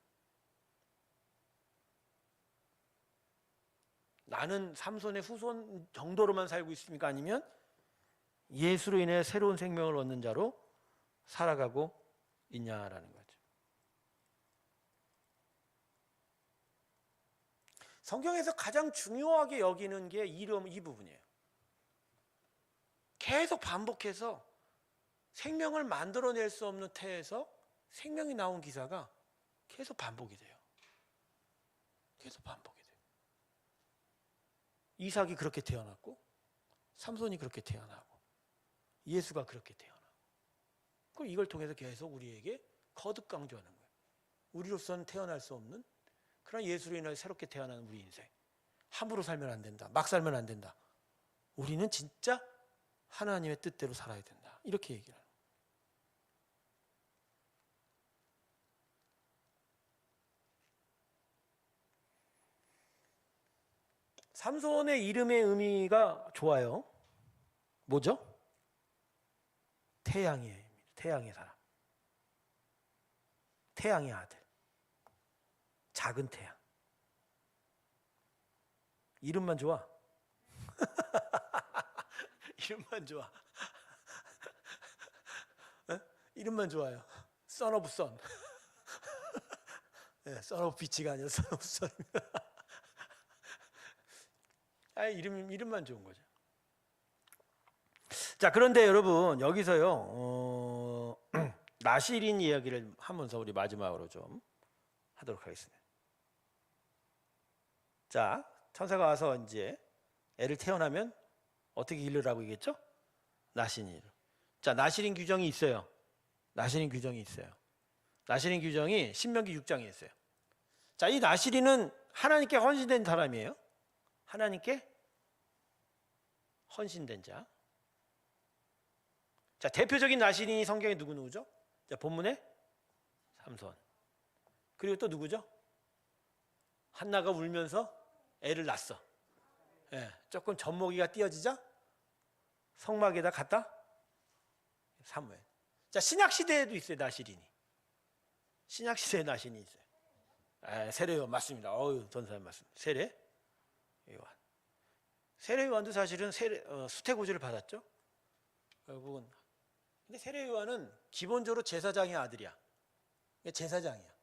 나는 삼손의 후손 정도로만 살고 있습니까? 아니면 예수로 인해 새로운 생명을 얻는 자로 살아가고 있냐라는 거죠. 성경에서 가장 중요하게 여기는 게 이 부분이에요. 계속 반복해서 생명을 만들어낼 수 없는 태에서 생명이 나온 기사가 계속 반복이 돼요. 계속 반복이 돼요. 이삭이 그렇게 태어났고 삼손이 그렇게 태어나고 예수가 그렇게 태어나고 그럼 이걸 통해서 계속 우리에게 거듭 강조하는 거예요. 우리로서는 태어날 수 없는 그러나 예수로 인하여 새롭게 태어나는 우리 인생. 함부로 살면 안 된다. 막 살면 안 된다. 우리는 진짜 하나님의 뜻대로 살아야 된다. 이렇게 얘기를 해요. 삼손의 이름의 의미가 좋아요. 뭐죠? 태양이에요. 태양의 사람. 태양의 아들. 작은 태양. 이름만 좋아. 이름만 좋아. 어? 이름만 좋아요. Son of Son. 네, Son of Bitch가 아니라 Son of Son입니다. 이름만 좋은 거죠. 자, 그런데 여러분 여기서요 나실인 이야기를 하면서 우리 마지막으로 좀 하도록 하겠습니다. 자, 천사가 와서 이제 애를 태어나면 어떻게 기르라고 얘기했죠? 나실인으로. 자, 나실인 규정이 있어요. 나실인 규정이 있어요. 나실인 규정이 신명기 6장에 있어요. 자, 이 나실인은 하나님께 헌신된 사람이에요. 하나님께 헌신된 자. 자, 대표적인 나실인이 성경에 누구죠? 자, 본문에 삼손. 그리고 또 누구죠? 한나가 울면서 애를 낳았어. 예, 조금 젖먹이가 띄어지자 성막에다 갖다 사무엘. 자, 신약 시대에도 있어요, 나실인이. 신약 시대에 나실인이 있어요. 세례요한 맞습니다. 전사님 맞습니다. 세례요한. 세례요한도 사실은 수태고지를 받았죠. 결국은. 근데 세례요한은 기본적으로 제사장의 아들이야. 제사장이야.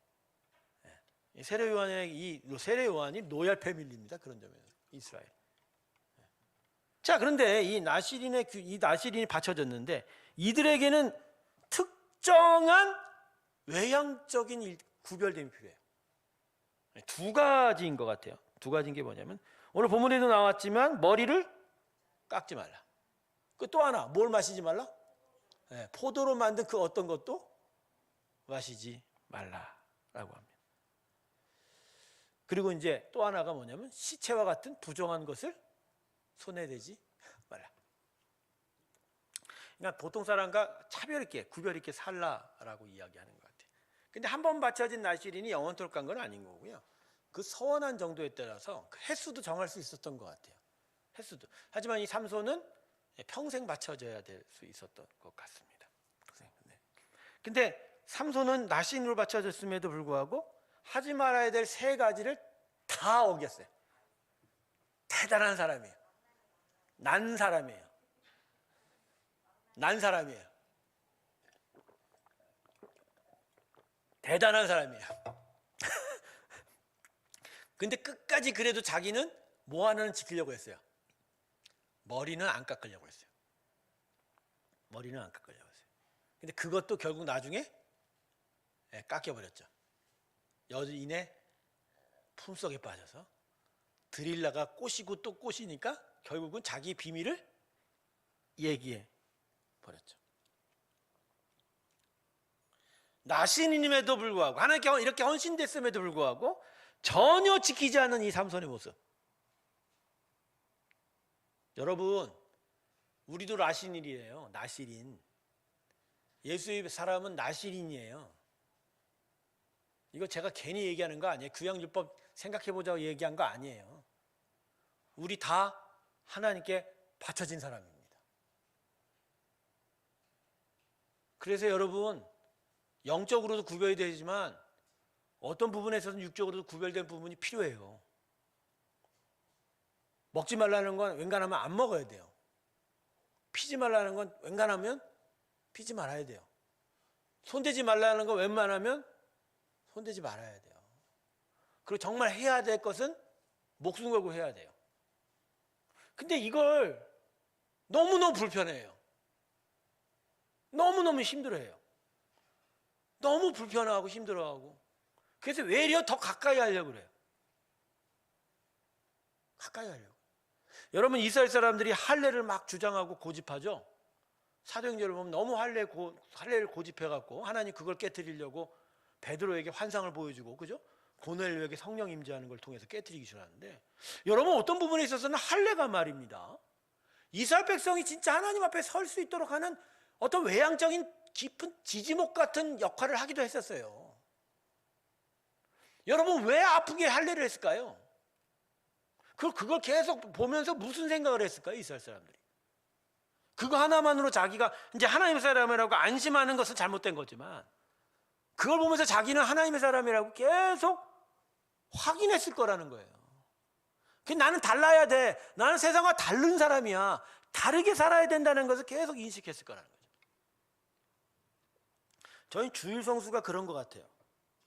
세례요한이 노얄 패밀리입니다. 그런 점에서 이스라엘. 자, 그런데 이 나실인이 바쳐졌는데 이들에게는 특정한 외향적인 구별됨이 필요해요. 두 가지인 것 같아요. 두 가지인 게 뭐냐면 오늘 본문에도 나왔지만 머리를 깎지 말라. 그 또 하나 뭘 마시지 말라? 포도로 만든 그 어떤 것도 마시지 말라라고 합니다. 그리고 이제 또 하나가 뭐냐면 시체와 같은 부정한 것을 손에 대지 말라. 그러니까 보통 사람과 차별 있게 구별 있게 살라라고 이야기하는 것 같아요. 근데 한 번 바쳐진 나실인이 영원토록 간 건 아닌 거고요. 그 서원한 정도에 따라서 그 횟수도 정할 수 있었던 것 같아요. 횟수도. 하지만 이 삼손은 평생 바쳐져야 될 수 있었던 것 같습니다. 네. 근데 삼손은 나실인으로 바쳐졌음에도 불구하고 하지 말아야 될 세 가지를 다 어겼어요. 대단한 사람이에요. 난 사람이에요. 대단한 사람이에요. 근데 끝까지 그래도 자기는 뭐 하나는 지키려고 했어요. 머리는 안 깎으려고 했어요. 근데 그것도 결국 나중에 깎여버렸죠. 여인의 품속에 빠져서 드릴라가 꼬시고 또 꼬시니까 결국은 자기 비밀을 얘기해 버렸죠. 나신임에도 불구하고 하나님께 이렇게 헌신됐음에도 불구하고 전혀 지키지 않는 이 삼손의 모습. 여러분, 우리도 나신일이에요. 나실인. 예수의 사람은 나실인이에요. 이거 제가 괜히 얘기하는 거 아니에요. 구약율법 생각해보자고 얘기한 거 아니에요. 우리 다 하나님께 바쳐진 사람입니다. 그래서 여러분, 영적으로도 구별이 되지만 어떤 부분에 있어서는 육적으로도 구별된 부분이 필요해요. 먹지 말라는 건 웬간하면 안 먹어야 돼요. 피지 말라는 건 웬간하면 피지 말아야 돼요. 손대지 말라는 건 웬만하면 손대지 말아야 돼요. 그리고 정말 해야 될 것은 목숨 걸고 해야 돼요. 근데 이걸 너무너무 불편해요. 너무너무 힘들어해요. 너무 불편하고 힘들어하고. 그래서 외려 더 가까이 하려고 그래요. 가까이 하려고. 여러분, 이스라엘 사람들이 할례를 막 주장하고 고집하죠. 사도행전을 보면 너무 할례를 고집해갖고 하나님 그걸 깨뜨리려고 베드로에게 환상을 보여주고, 그죠? 고넬료에게 성령 임재하는 걸 통해서 깨뜨리기 시작하는데, 여러분 어떤 부분에 있어서는 할례가 말입니다. 이스라엘 백성이 진짜 하나님 앞에 설 수 있도록 하는 어떤 외향적인 깊은 지지목 같은 역할을 하기도 했었어요. 여러분 왜 아프게 할례를 했을까요? 그걸 계속 보면서 무슨 생각을 했을까요? 이스라엘 사람들이. 그거 하나만으로 자기가 이제 하나님의 사람이라고 안심하는 것은 잘못된 거지만, 그걸 보면서 자기는 하나님의 사람이라고 계속 확인했을 거라는 거예요. 나는 달라야 돼. 나는 세상과 다른 사람이야. 다르게 살아야 된다는 것을 계속 인식했을 거라는 거죠. 저희 주일 성수가 그런 것 같아요.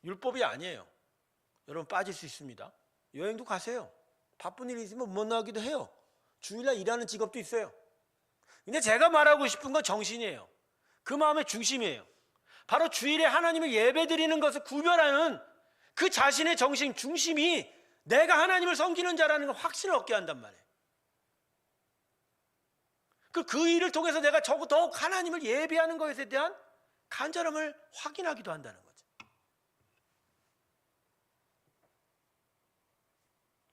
율법이 아니에요. 여러분 빠질 수 있습니다. 여행도 가세요. 바쁜 일이 있으면 못 나가기도 해요. 주일날 일하는 직업도 있어요. 근데 제가 말하고 싶은 건 정신이에요. 그 마음의 중심이에요. 바로 주일에 하나님을 예배드리는 것을 구별하는 그 자신의 정신 중심이 내가 하나님을 섬기는 자라는 걸 확신을 얻게 한단 말이에요. 그 일을 통해서 내가 더욱 하나님을 예배하는 것에 대한 간절함을 확인하기도 한다는 거죠.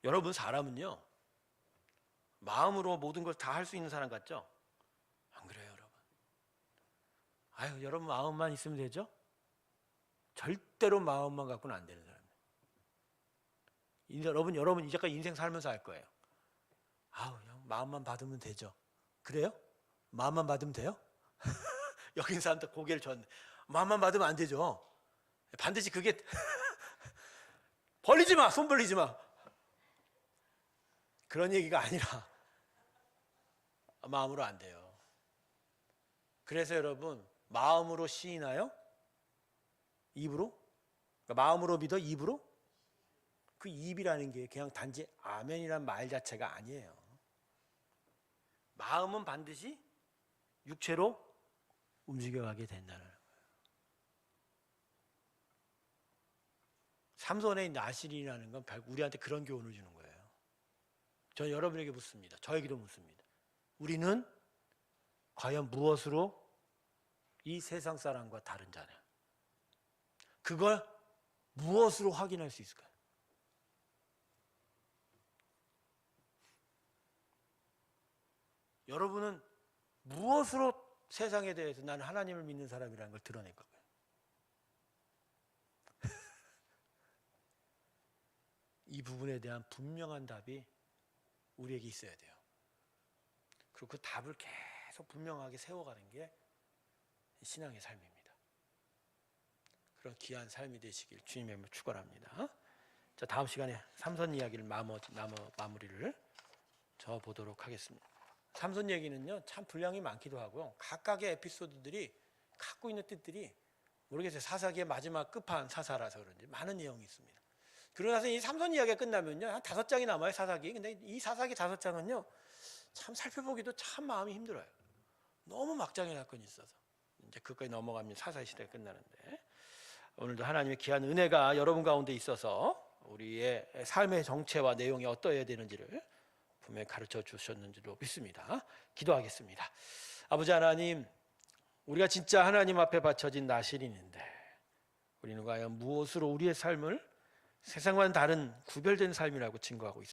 여러분, 사람은요 마음으로 모든 걸 다 할 수 있는 사람 같죠? 안 그래요, 여러분? 아유, 여러분 마음만 있으면 되죠? 절대로 마음만 갖고는 안 되는 사람이에요. 여러분 이제까지 인생 살면서 알 거예요. 아우, 마음만 받으면 되죠. 그래요? 마음만 받으면 돼요? 여기 있는 사람들 고개를 젓네. 마음만 받으면 안 되죠. 반드시 그게 벌리지 마, 손 벌리지 마. 그런 얘기가 아니라 마음으로 안 돼요. 그래서 여러분, 마음으로 시인하여 입으로? 그러니까 마음으로 믿어 입으로? 그 입이라는 게 그냥 단지 아멘이라는 말 자체가 아니에요. 마음은 반드시 육체로 움직여가게 된다는 거예요. 삼손의 나실이라는 건 우리한테 그런 교훈을 주는 거예요. 저는 여러분에게 묻습니다. 저에게도 묻습니다. 우리는 과연 무엇으로 이 세상 사람과 다른 자냐? 그걸 무엇으로 확인할 수 있을까요? 여러분은 무엇으로 세상에 대해서 나는 하나님을 믿는 사람이라는 걸 드러낼 거예요? 이 부분에 대한 분명한 답이 우리에게 있어야 돼요. 그리고 그 답을 계속 분명하게 세워가는 게 신앙의 삶입니다. 그런 귀한 삶이 되시길 주님의 이름으로 축원합니다. 자, 다음 시간에 삼손 이야기를 마무리를 저 보도록 하겠습니다. 삼손 얘기는요 참 분량이 많기도 하고요. 각각의 에피소드들이 갖고 있는 뜻들이 모르겠어요. 사사기의 마지막 끝판 사사라서 그런지 많은 내용이 있습니다. 그러고 나서 이 삼손 이야기가 끝나면요 한 5장이 남아요, 사사기. 근데 이 사사기 5장은요 참 살펴보기도 참 마음이 힘들어요. 너무 막장의 사건이 있어서 이제 그까지 넘어가면 사사의 시대가 끝나는데, 오늘도 하나님의 귀한 은혜가 여러분 가운데 있어서 우리의 삶의 정체와 내용이 어떠해야 되는지를 분명히 가르쳐 주셨는지로 믿습니다. 기도하겠습니다. 아버지 하나님, 우리가 진짜 하나님 앞에 바쳐진 나실인인데 우리는 과연 무엇으로 우리의 삶을 세상과는 다른 구별된 삶이라고 증거하고 있습니다.